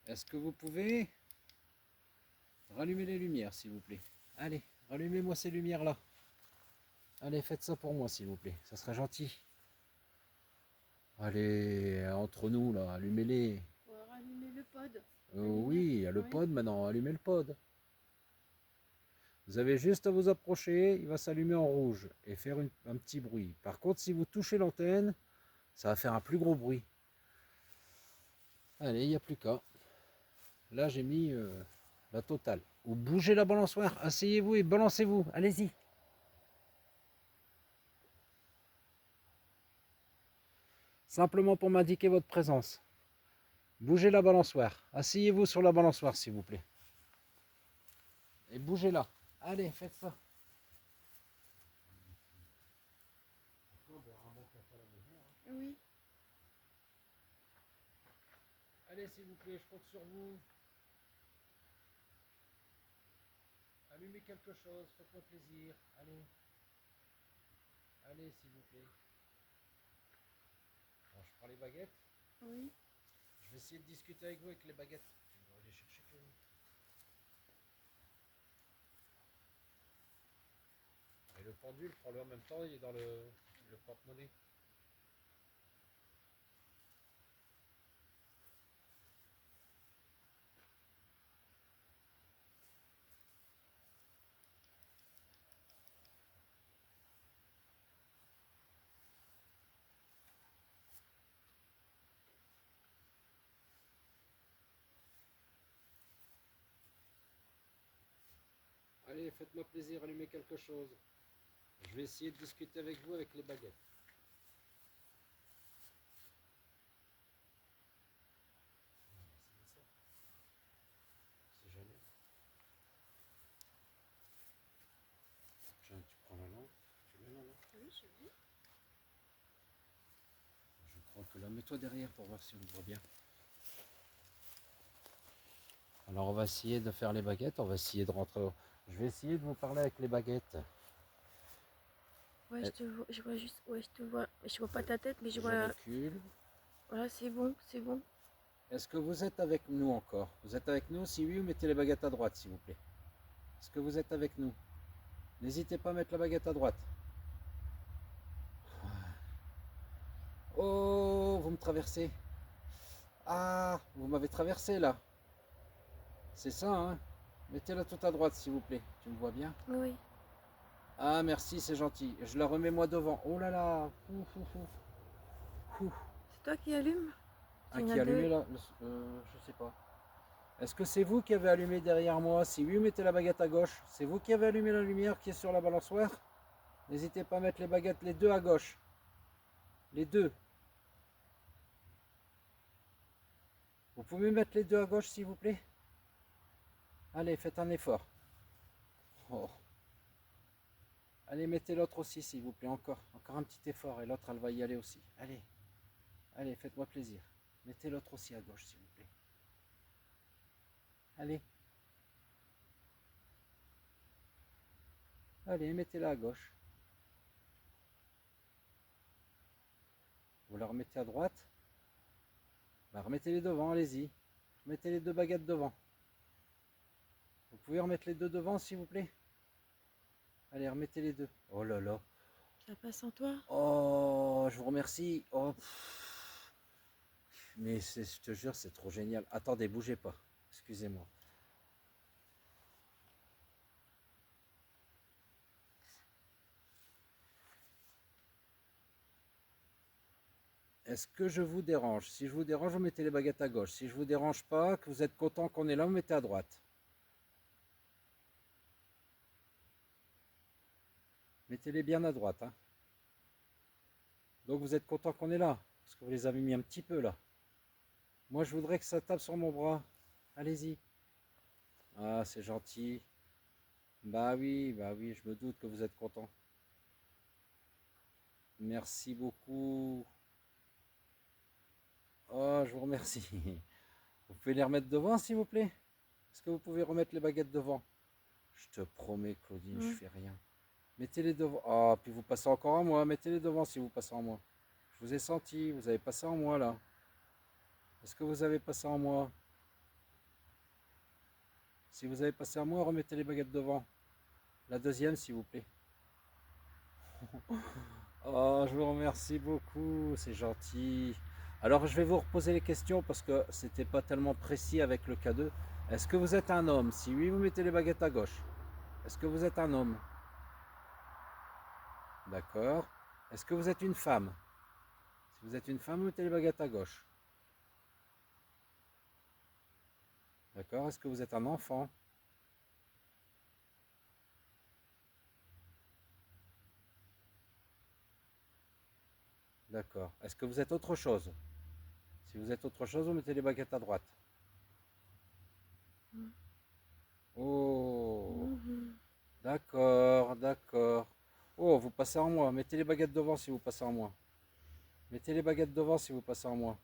Est-ce que vous pouvez rallumer les lumières, s'il vous plaît? Allez, rallumez-moi ces lumières-là. Allez, faites ça pour moi, s'il vous plaît. Ça serait gentil. Allez, entre nous, là, allumez-les. On va rallumer le pod. Oui, il y a le Oui. pod maintenant. Allumez le pod. Vous avez juste à vous approcher, il va s'allumer en rouge et faire un petit bruit. Par contre, si vous touchez l'antenne, ça va faire un plus gros bruit. Allez, il n'y a plus qu'à. Là, j'ai mis la totale. Ou bougez la balançoire, asseyez-vous et balancez-vous. Allez-y. Simplement pour m'indiquer votre présence. Bougez la balançoire. Asseyez-vous sur la balançoire, s'il vous plaît. Et bougez-la. Allez, faites ça. Oui. Allez, s'il vous plaît, je compte sur vous. Allumez quelque chose, faites-moi plaisir. Allez. Allez, s'il vous plaît. Alors, je prends les baguettes. Oui. Je vais essayer de discuter avec vous avec les baguettes. Je vais aller chercher que vous. Et le pendule, prends-le en même temps, il est dans le porte-monnaie. Allez, faites-moi plaisir, allumez quelque chose. Je vais essayer de discuter avec vous avec les baguettes. Si jamais. Tiens, tu prends la lampe. Tu mets la lampe. Oui, je vais. Je crois que là, mets-toi derrière pour voir si on voit bien. Alors on va essayer de faire les baguettes, on va essayer de rentrer. Je vais essayer de vous parler avec les baguettes. Ouais, je vois juste, ouais, je te vois. Je vois pas ta tête, mais je Je vois. recule. Voilà, c'est bon, c'est bon. Est-ce que vous êtes avec nous encore? Vous êtes avec nous? Si oui, vous mettez les baguettes à droite, s'il vous plaît. Est-ce que vous êtes avec nous? N'hésitez pas à mettre la baguette à droite. Oh, vous me traversez. Ah, vous m'avez traversé là. C'est ça, hein? Mettez-la tout à droite, s'il vous plaît. Tu me vois bien? Oui. Ah, merci, c'est gentil. Je la remets moi devant. Oh là là. Ouf, ouf, ouf. Ouf. C'est toi qui allume? Ah, Il y en qui a a allumé deux. là? Je sais pas. Est-ce que c'est vous qui avez allumé derrière moi? Si oui, mettez la baguette à gauche. C'est vous qui avez allumé la lumière qui est sur la balançoire? N'hésitez pas à mettre les baguettes, les deux à gauche. Les deux. Vous pouvez mettre les deux à gauche, s'il vous plaît? Allez, faites un effort. Oh. Allez, mettez l'autre aussi, s'il vous plaît. Encore un petit effort. Et l'autre, elle va y aller aussi. Allez. Allez, faites-moi plaisir. Mettez l'autre aussi à gauche, s'il vous plaît. Allez. Allez, mettez-la à gauche. Vous la remettez à droite. Bah, remettez-les devant, allez-y. Mettez les deux baguettes devant. Vous pouvez remettre les deux devant, s'il vous plaît? Allez, remettez les deux. Oh là là. Ça passe en toi? Oh, je vous remercie. Oh, mais je te jure, c'est trop génial. Attendez, bougez pas. Excusez-moi. Est-ce que je vous dérange? Si je vous dérange, vous mettez les baguettes à gauche. Si je vous dérange pas, que vous êtes content qu'on est là, vous mettez à droite. Mettez-les bien à droite, hein. Donc vous êtes content qu'on est là, parce que vous les avez mis un petit peu là. Moi, je voudrais que ça tape sur mon bras. Allez-y. Ah, c'est gentil. Bah oui, je me doute que vous êtes content. Merci beaucoup. Oh, je vous remercie. Vous pouvez les remettre devant, s'il vous plaît? Est-ce que vous pouvez remettre les baguettes devant? Je te promets, Claudine, je Hmm. fais rien. Mettez-les devant. Ah, puis vous passez encore en moi. Mettez-les devant si vous passez en moi. Je vous ai senti, vous avez passé en moi là. Est-ce que vous avez passé en moi? Si vous avez passé en moi, remettez les baguettes devant. La deuxième, s'il vous plaît. Oh, je vous remercie beaucoup, c'est gentil. Alors, je vais vous reposer les questions parce que c'était pas tellement précis avec le K2. Est-ce que vous êtes un homme? Si oui, vous mettez les baguettes à gauche. Est-ce que vous êtes un homme? D'accord. Est-ce que vous êtes une femme? Si vous êtes une femme, vous mettez les baguettes à gauche. D'accord. Est-ce que vous êtes un enfant? D'accord. Est-ce que vous êtes autre chose? Si vous êtes autre chose, vous mettez les baguettes à droite. Hmm. Oh, Mhm. d'accord, d'accord. Oh, vous passez en moi. Mettez les baguettes devant si vous passez en moi. Mettez les baguettes devant si vous passez en moi.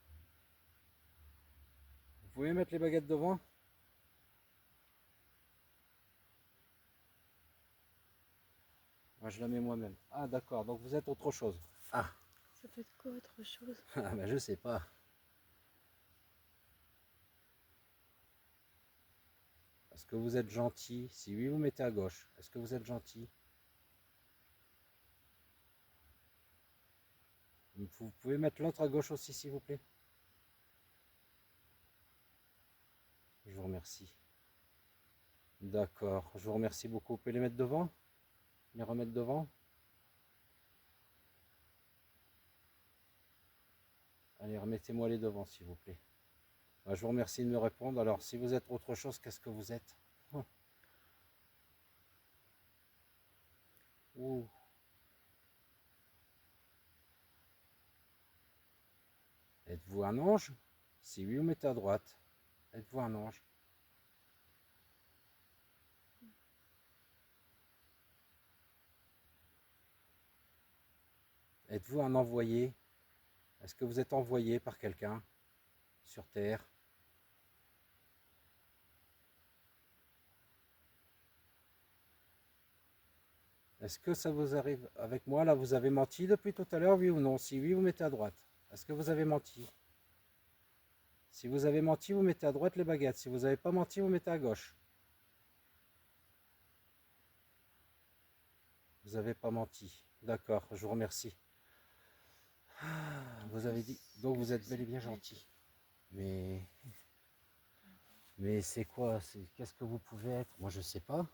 Vous pouvez mettre les baguettes devant? Moi, je la mets moi-même. Ah, d'accord. Donc vous êtes autre chose. Ah, Ça peut être quoi autre chose? ah ben, je sais pas. Est-ce que vous êtes gentil? Si oui, vous mettez à gauche. Est-ce que vous êtes gentil? Vous pouvez mettre l'autre à gauche aussi, s'il vous plaît? Je vous remercie. D'accord. Je vous remercie beaucoup. Vous pouvez les mettre devant? Les remettre devant? Allez, remettez-moi les devant, s'il vous plaît. Je vous remercie de me répondre. Alors, si vous êtes autre chose, qu'est-ce que vous êtes? Ouh. Êtes-vous un ange? Si oui, vous mettez à droite. Êtes-vous un ange? Êtes-vous un envoyé? Est-ce que vous êtes envoyé par quelqu'un sur Terre? Est-ce que ça vous arrive avec moi? Là, vous avez menti depuis tout à l'heure, oui ou non? Si oui, vous mettez à droite. Est-ce que vous avez menti? Si vous avez menti, vous mettez à droite les baguettes. Si vous n'avez pas menti, vous mettez à gauche. Vous n'avez pas menti. D'accord, je vous remercie. Vous avez dit, donc vous êtes bel et bien gentil. Mais c'est quoi? Qu'est-ce que vous pouvez être? Moi, je sais pas.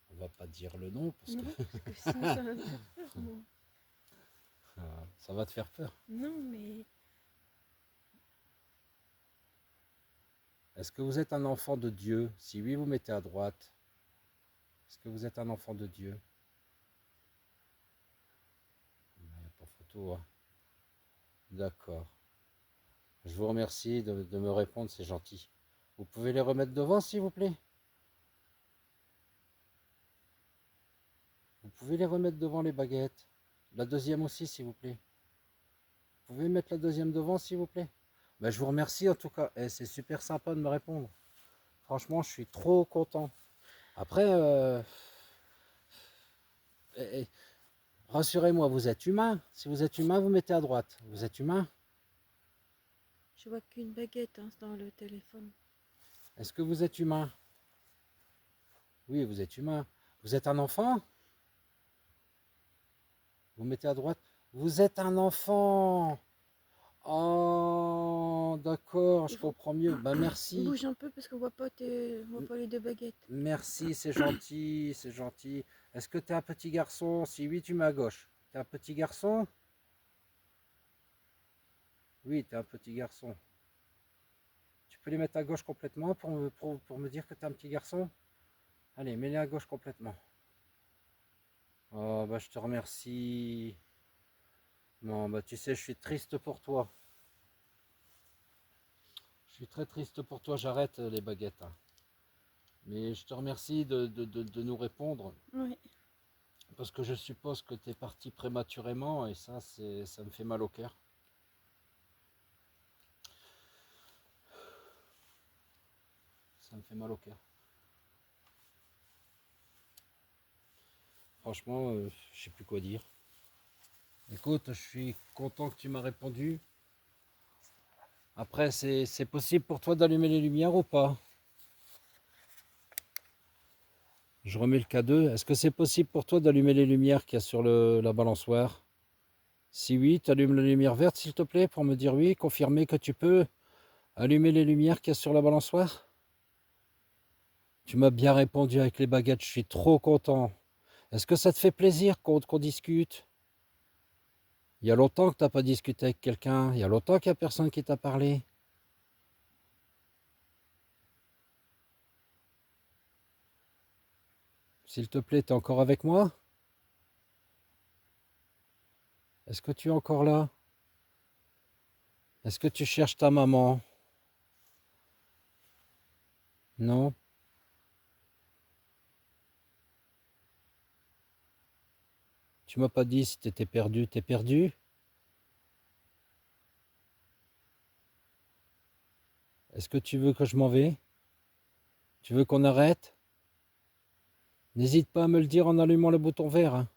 On va pas dire le nom parce Non, que parce que sinon ça va me faire peur, moi. ça va te faire peur. Non, mais Est-ce que vous êtes un enfant de Dieu? Si oui, vous mettez à droite. Est-ce que vous êtes un enfant de Dieu? Il n'y a pas photo, hein. D'accord. Je vous remercie de me répondre, c'est gentil. Vous pouvez les remettre devant, s'il vous plaît? Vous pouvez les remettre devant les baguettes. La deuxième aussi, s'il vous plaît. Vous pouvez mettre la deuxième devant, s'il vous plaît? Ben, je vous remercie en tout cas. Et c'est super sympa de me répondre. Franchement, je suis trop content. Après, eh, eh, rassurez-moi, vous êtes humain. Si vous êtes humain, vous mettez à droite. Vous êtes humain? je vois qu'une baguette hein, dans le téléphone. Est-ce que vous êtes humain? Oui, vous êtes humain. Vous êtes un enfant? Vous mettez à droite. Vous êtes un enfant. Oh, d'accord, je Il faut... comprends mieux. Ben, merci. Bouge un peu parce qu'on voit pas, on voit pas les deux baguettes. Merci, c'est gentil, c'est gentil. Est-ce que tu es un petit garçon? Si oui, tu mets à gauche. Tu es un petit garçon? Oui, tu es un petit garçon. Tu peux les mettre à gauche complètement pour me dire que tu es un petit garçon? Allez, mets-les à gauche complètement. Oh, bah, je te remercie. Bon, bah, tu sais, je suis triste pour toi. Je suis très triste pour toi, j'arrête les baguettes, hein. Mais je te remercie de nous répondre. Oui. Parce que je suppose que tu es parti prématurément et ça me fait mal au cœur. Ça me fait mal au cœur. Franchement, je sais plus quoi dire. Écoute, je suis content que tu m'as répondu. Après, c'est possible pour toi d'allumer les lumières ou pas? Je remets le K2. Est-ce que c'est possible pour toi d'allumer les lumières qu'il y a sur la balançoire? Si oui, tu allumes la lumière verte s'il te plaît pour me dire oui, confirmer que tu peux allumer les lumières qu'il y a sur la balançoire? Tu m'as bien répondu avec les baguettes, je suis trop content. Est-ce que ça te fait plaisir qu'on discute? Il y a longtemps que tu n'as pas discuté avec quelqu'un, il y a longtemps qu'il n'y a personne qui t'a parlé. S'il te plaît, tu es encore avec moi? Est-ce que tu es encore là? Est-ce que tu cherches ta maman? Non? Tu m'as pas dit si tu étais perdu. T'es perdu? Est-ce que tu veux que je m'en vais? Tu veux qu'on arrête? N'hésite pas à me le dire en allumant le bouton vert, hein.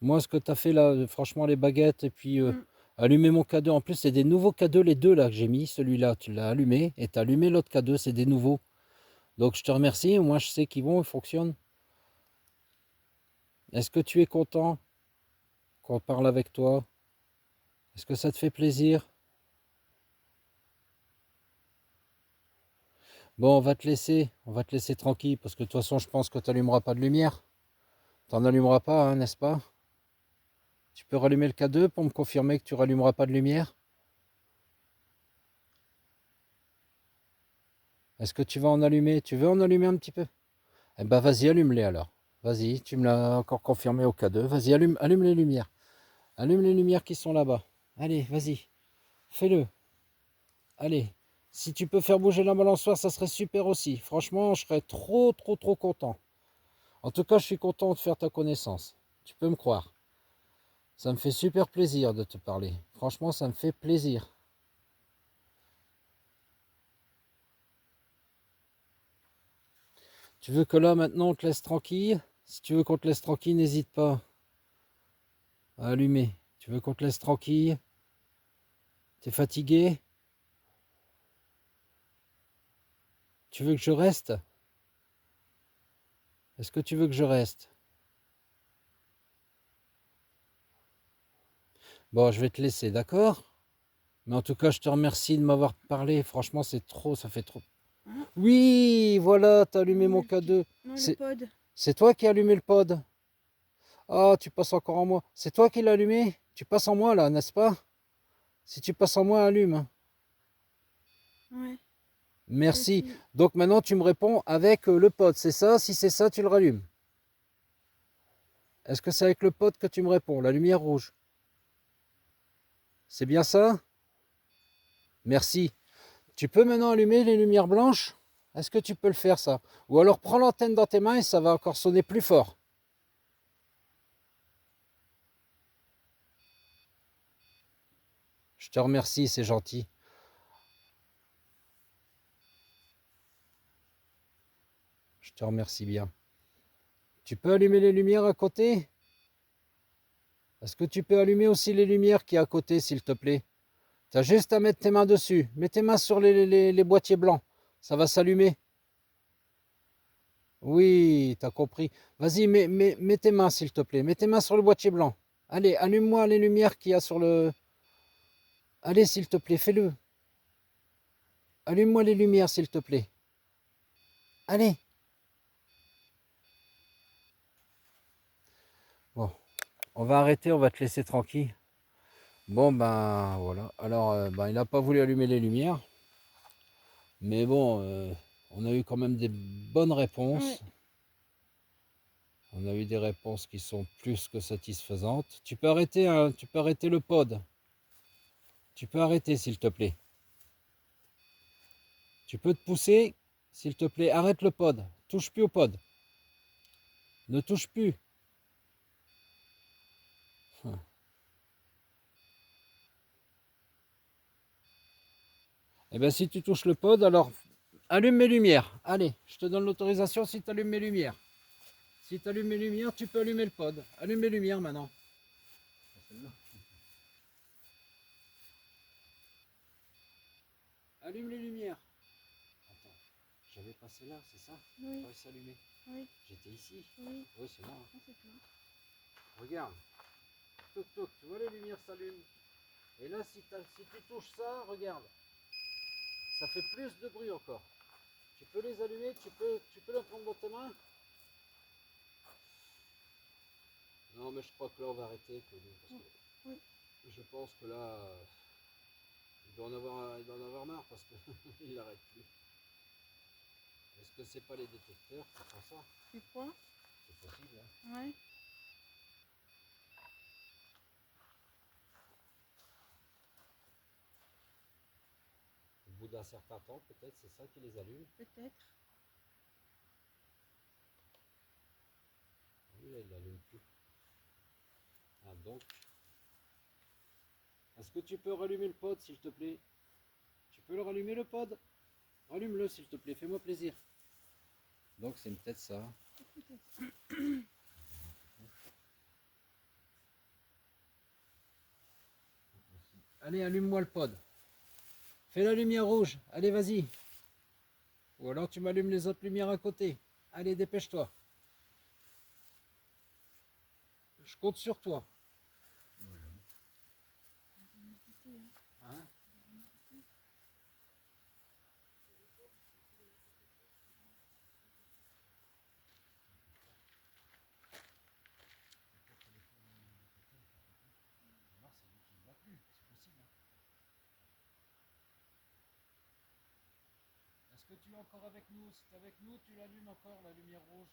Moi, ce que tu as fait là, franchement, les baguettes et puis allumer mon K2. En plus, c'est des nouveaux K2, les deux là que j'ai mis. Celui-là, tu l'as allumé et tu as allumé l'autre K2, c'est des nouveaux. Donc, je te remercie. Moi, je sais qu'ils vont, ils fonctionnent. Est-ce que tu es content qu'on parle avec toi? Est-ce que ça te fait plaisir? Bon, on va te laisser tranquille parce que de toute façon, je pense que tu n'allumeras pas de lumière. Tu n'en allumeras pas, hein, n'est-ce pas? Tu peux rallumer le K2 pour me confirmer que tu rallumeras pas de lumière? Est-ce que tu vas en allumer? Tu veux en allumer un petit peu? Eh ben vas-y, allume-les alors. Vas-y, tu me l'as encore confirmé au cas 2. Vas-y, allume les lumières. Allume les lumières qui sont là-bas. Allez, vas-y, fais-le. Allez. Si tu peux faire bouger la balançoire, ça serait super aussi. Franchement, je serais trop, trop, trop content. En tout cas, je suis content de faire ta connaissance. Tu peux me croire. Ça me fait super plaisir de te parler. Franchement, ça me fait plaisir. Tu veux que là, maintenant, on te laisse tranquille? Si tu veux qu'on te laisse tranquille, n'hésite pas à allumer. Tu veux qu'on te laisse tranquille? T'es fatigué? Tu veux que je reste? Est-ce que tu veux que je reste? Bon, je vais te laisser, d'accord? Mais en tout cas, je te remercie de m'avoir parlé. Franchement, c'est trop, ça fait trop. Hein? Oui, voilà, t'as allumé Non, mon le petit- K2. non, le C'est pod. c'est toi qui as allumé le pod. Ah, tu passes encore en moi. C'est toi qui l'as allumé? Tu passes en moi là, n'est-ce pas? Si tu passes en moi, allume. Ouais, Merci. aussi. Donc maintenant, tu me réponds avec le pod, c'est ça? Si c'est ça, tu le rallumes. Est-ce que c'est avec le pod que tu me réponds? La lumière rouge. C'est bien ça? Merci. Tu peux maintenant allumer les lumières blanches? Est-ce que tu peux le faire ça? Ou alors prends l'antenne dans tes mains et ça va encore sonner plus fort. Je te remercie, c'est gentil. Je te remercie bien. Tu peux allumer les lumières à côté? Est-ce que tu peux allumer aussi les lumières qui est à côté, s'il te plaît? Tu as juste à mettre tes mains dessus. Mets tes mains sur les boîtiers blancs. Ça va s'allumer. Oui, tu as compris. Vas-y, mets tes mains, s'il te plaît. Mets tes mains sur le boîtier blanc. Allez, allume-moi les lumières qu'il y a sur le... Allez, s'il te plaît, fais-le. Allume-moi les lumières, s'il te plaît. Allez. Bon, on va arrêter, on va te laisser tranquille. Bon, ben voilà. Alors, ben, il n'a pas voulu allumer les lumières. Mais bon, on a eu quand même des bonnes Ouais. réponses. On a eu des réponses qui sont plus que satisfaisantes. Tu peux arrêter, hein, tu peux arrêter le pod. Tu peux arrêter, s'il te plaît. Tu peux te pousser, s'il te plaît. Arrête le pod. Touche plus au pod. Ne touche plus. Eh bien, si tu touches le pod, alors allume mes lumières. Allez, je te donne l'autorisation si tu allumes mes lumières. Si tu allumes mes lumières, tu peux allumer le pod. Allume mes lumières maintenant. Allume les lumières. Attends, j'avais passé là, c'est ça? Oui. Ça va s'allumer. Oui. J'étais ici. Oui. Oui, c'est là. Ah, c'est toi. Regarde. Toc toc, tu vois les lumières s'allument. Et là, si tu touches ça, regarde. Ça fait plus de bruit encore. Tu peux les allumer, tu peux les prendre dans tes mains. Non, mais je crois que là, on va arrêter, Claudine, parce que Oui. je pense que là, il doit en avoir marre parce qu'il n'arrête plus. Est-ce que c'est pas les détecteurs qui font ça? Tu crois? C'est possible, hein? Ouais. Au bout d'un certain temps, peut-être c'est ça qui les allume. Peut-être. Oui, là, il n'allume plus. Ah, donc, est-ce que tu peux rallumer le pod, s'il te plaît? Tu peux le rallumer, le pod? Rallume-le, s'il te plaît, fais-moi plaisir. Donc, c'est peut-être ça. Allez, allume-moi le pod. Fais la lumière rouge. Allez, vas-y. Ou alors tu m'allumes les autres lumières à côté. Allez, dépêche-toi. Je compte sur toi. Hein? Alors, c'est lui qui ne va plus. C'est possible, hein? Est-ce que tu es encore avec nous? Si tu es avec nous, tu l'allumes encore, la lumière rouge.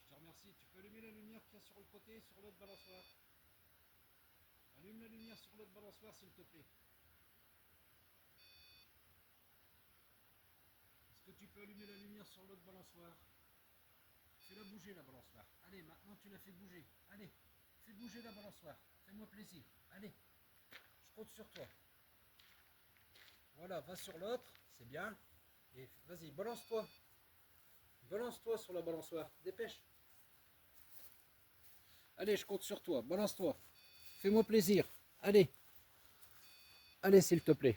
Je te remercie. Tu peux allumer la lumière qu'il y a sur le côté, sur l'autre balançoire. Allume la lumière sur l'autre balançoire, s'il te plaît. Est-ce que tu peux allumer la lumière sur l'autre balançoire? Fais-la bouger, la balançoire. Allez, maintenant tu la fais bouger. Allez, fais bouger la balançoire. Fais-moi plaisir. Allez, je compte sur toi. Voilà, va sur l'autre, c'est bien. Et vas-y, balance-toi. Balance-toi sur la balançoire. Dépêche. Allez, je compte sur toi. Balance-toi. Fais-moi plaisir. Allez. Allez, s'il te plaît.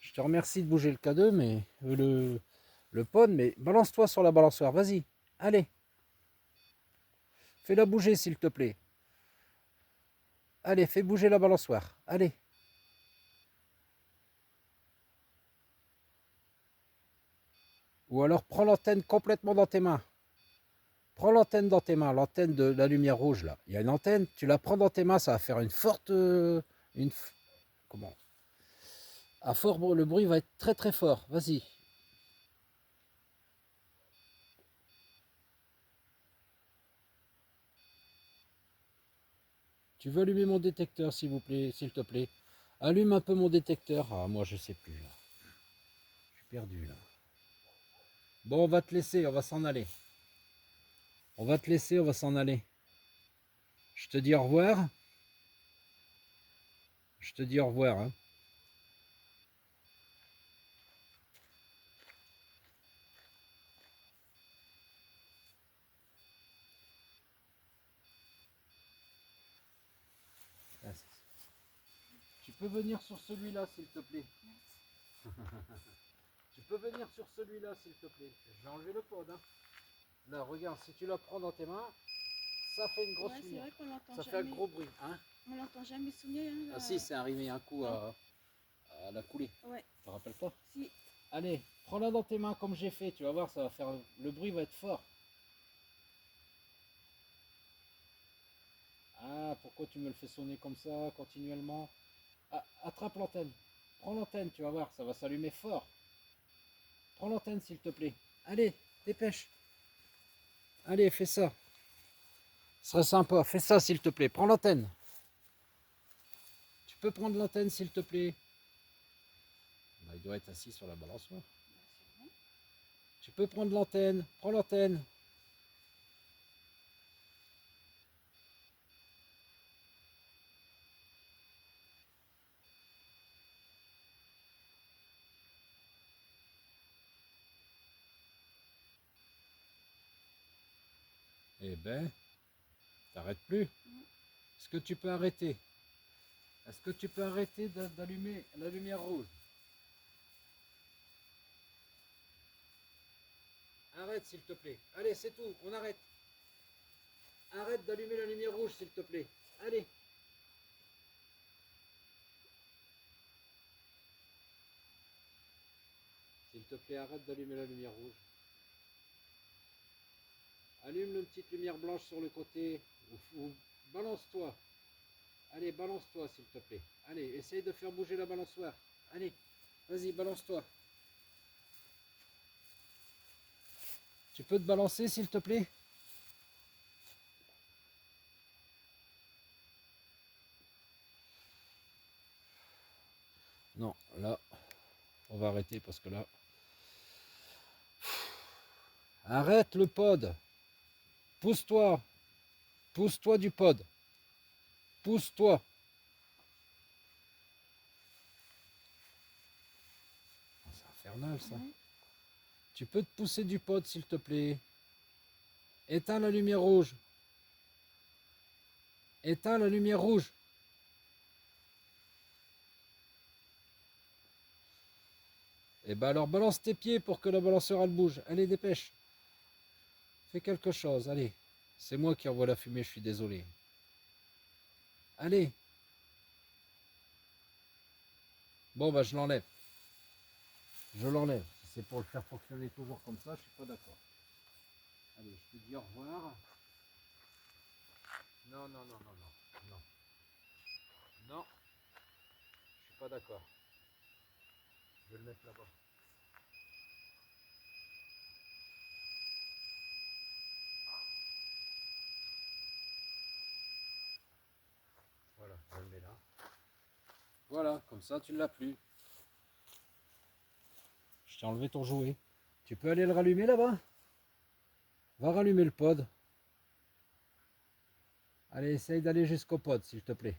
Je te remercie de bouger le K2, mais le pod, mais balance-toi sur la balançoire. Vas-y. Allez. Fais-la bouger, s'il te plaît. Allez, fais bouger la balançoire. Allez. Ou alors prends l'antenne complètement dans tes mains. Prends l'antenne dans tes mains, l'antenne de la lumière rouge là. Il y a une antenne, tu la prends dans tes mains, ça va faire une forte... comment? À fort, le bruit va être très très fort. Vas-y. Tu veux allumer mon détecteur, s'il vous plaît, s'il te plaît. Allume un peu mon détecteur. Ah, moi je sais plus là. Je suis perdu là. Bon, on va te laisser, on va s'en aller. On va te laisser, on va s'en aller. Je te dis au revoir. Je te dis au revoir. Hein. Tu peux venir sur celui-là, s'il te plaît. Tu peux venir sur celui-là, s'il te plaît. Je vais enlever le pod. Hein. Là, regarde, si tu la prends dans tes mains, ça fait une grosse lumière. Ça fait un gros bruit. Hein. On l'entend jamais sonner. Hein, ah si, c'est arrivé un coup à la coulée. Ouais. Tu te rappelles pas? Si. Allez, prends-la dans tes mains comme j'ai fait. Tu vas voir, ça va faire... Le bruit va être fort. Ah, pourquoi tu me le fais sonner comme ça, continuellement? Ah, attrape l'antenne. Prends l'antenne, tu vas voir, ça va s'allumer fort. Prends l'antenne, s'il te plaît. Allez, dépêche. Allez, fais ça. Ce serait sympa. Fais ça, s'il te plaît. Prends l'antenne. Tu peux prendre l'antenne, s'il te plaît. Bah, il doit être assis sur la balançoire. Tu peux prendre l'antenne. Prends l'antenne. Eh ben, t'arrêtes plus. Est-ce que tu peux arrêter? Est-ce que tu peux arrêter d'allumer la lumière rouge? Arrête, s'il te plaît. Allez, c'est tout, on arrête. Arrête d'allumer la lumière rouge, s'il te plaît. Allez. S'il te plaît, arrête d'allumer la lumière rouge. Allume une petite lumière blanche sur le côté. Ou balance-toi. Allez, balance-toi, s'il te plaît. Allez, essaye de faire bouger la balançoire. Allez, vas-y, balance-toi. Tu peux te balancer, s'il te plaît? Non, là, on va arrêter parce que là... Arrête le pod. Pousse-toi. Pousse-toi du pod. Pousse-toi. C'est infernal ça. Ouais. Tu peux te pousser du pod s'il te plaît. Éteins la lumière rouge. Éteins la lumière rouge. Et ben alors balance tes pieds pour que la balançoire elle bouge. Allez, dépêche. Fais quelque chose, allez. C'est moi qui envoie la fumée, je suis désolé. Allez. Bon bah je l'enlève. Je l'enlève. Si c'est pour le faire fonctionner toujours comme ça, je suis pas d'accord. Allez, je te dis au revoir. Non, non, non, non, non. Non. Non. Je suis pas d'accord. Je vais le mettre là-bas. Voilà, je le mets là. Voilà, comme ça tu ne l'as plus. Je t'ai enlevé ton jouet. Tu peux aller le rallumer là-bas? Va rallumer le pod. Allez, essaye d'aller jusqu'au pod, s'il te plaît.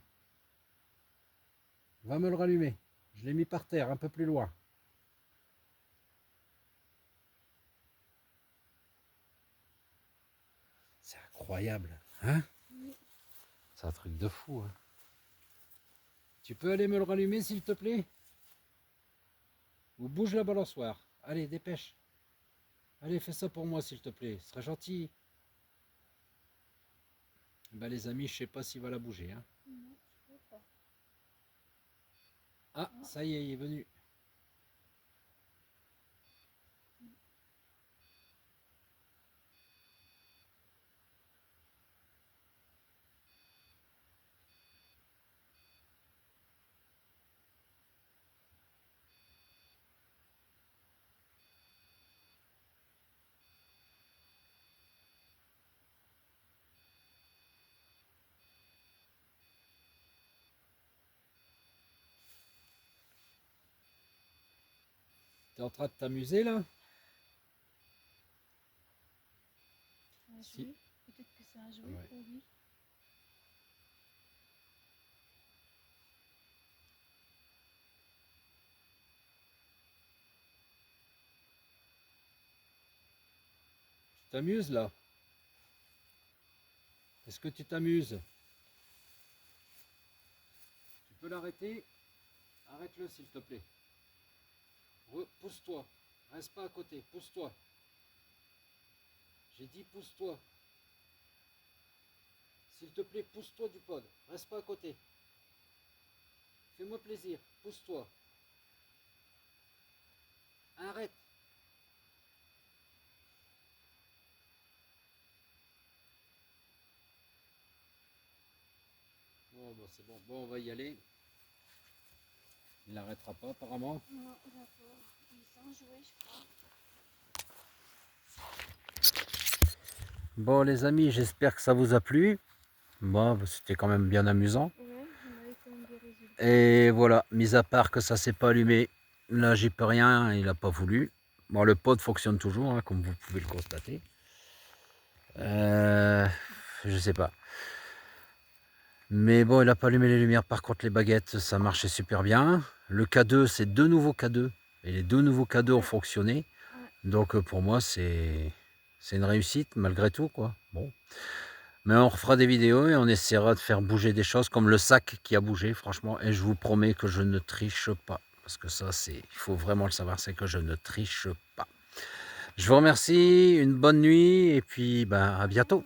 Va me le rallumer. Je l'ai mis par terre, un peu plus loin. C'est incroyable, hein? Oui. C'est un truc de fou, hein? Tu peux aller me le rallumer, s'il te plaît? Ou bouge la balançoire. Allez, dépêche. Allez, fais ça pour moi, s'il te plaît. Ce serait gentil. Ben, les amis, je sais pas s'il va la bouger, hein. Non, je peux pas. Ah, ça y est, il est venu. T'es en train de t'amuser, là? Un Si. jouet. Peut-être que c'est un jouet Ouais. pour lui. Tu t'amuses, là? Est-ce que tu t'amuses? Tu peux l'arrêter? Arrête-le, s'il te plaît. Pousse-toi. Reste pas à côté. Pousse-toi. J'ai dit pousse-toi. S'il te plaît, pousse-toi du pod. Reste pas à côté. Fais-moi plaisir. Pousse-toi. Arrête. Bon, bon c'est bon. Bon, on va y aller. Il n'arrêtera pas, apparemment. Non, d'accord. Il s'en jouait, je crois. Bon, les amis, j'espère que ça vous a plu. Bon, c'était quand même bien amusant. Ouais, on avait quand même des résultats. Et voilà, mis à part que ça s'est pas allumé, là j'y peux rien, il n'a pas voulu. Bon, le pod fonctionne toujours, hein, comme vous pouvez le constater. Je sais pas. Mais bon, il n'a pas allumé les lumières. Par contre, les baguettes, ça marchait super bien. Le K2, c'est deux nouveaux K2. Et les deux nouveaux K2 ont fonctionné. Donc pour moi, c'est une réussite malgré tout, quoi. Bon. Mais on refera des vidéos et on essaiera de faire bouger des choses comme le sac qui a bougé, franchement. Et je vous promets que je ne triche pas. Parce que ça, il faut vraiment le savoir, c'est que je ne triche pas. Je vous remercie, une bonne nuit et puis à bientôt.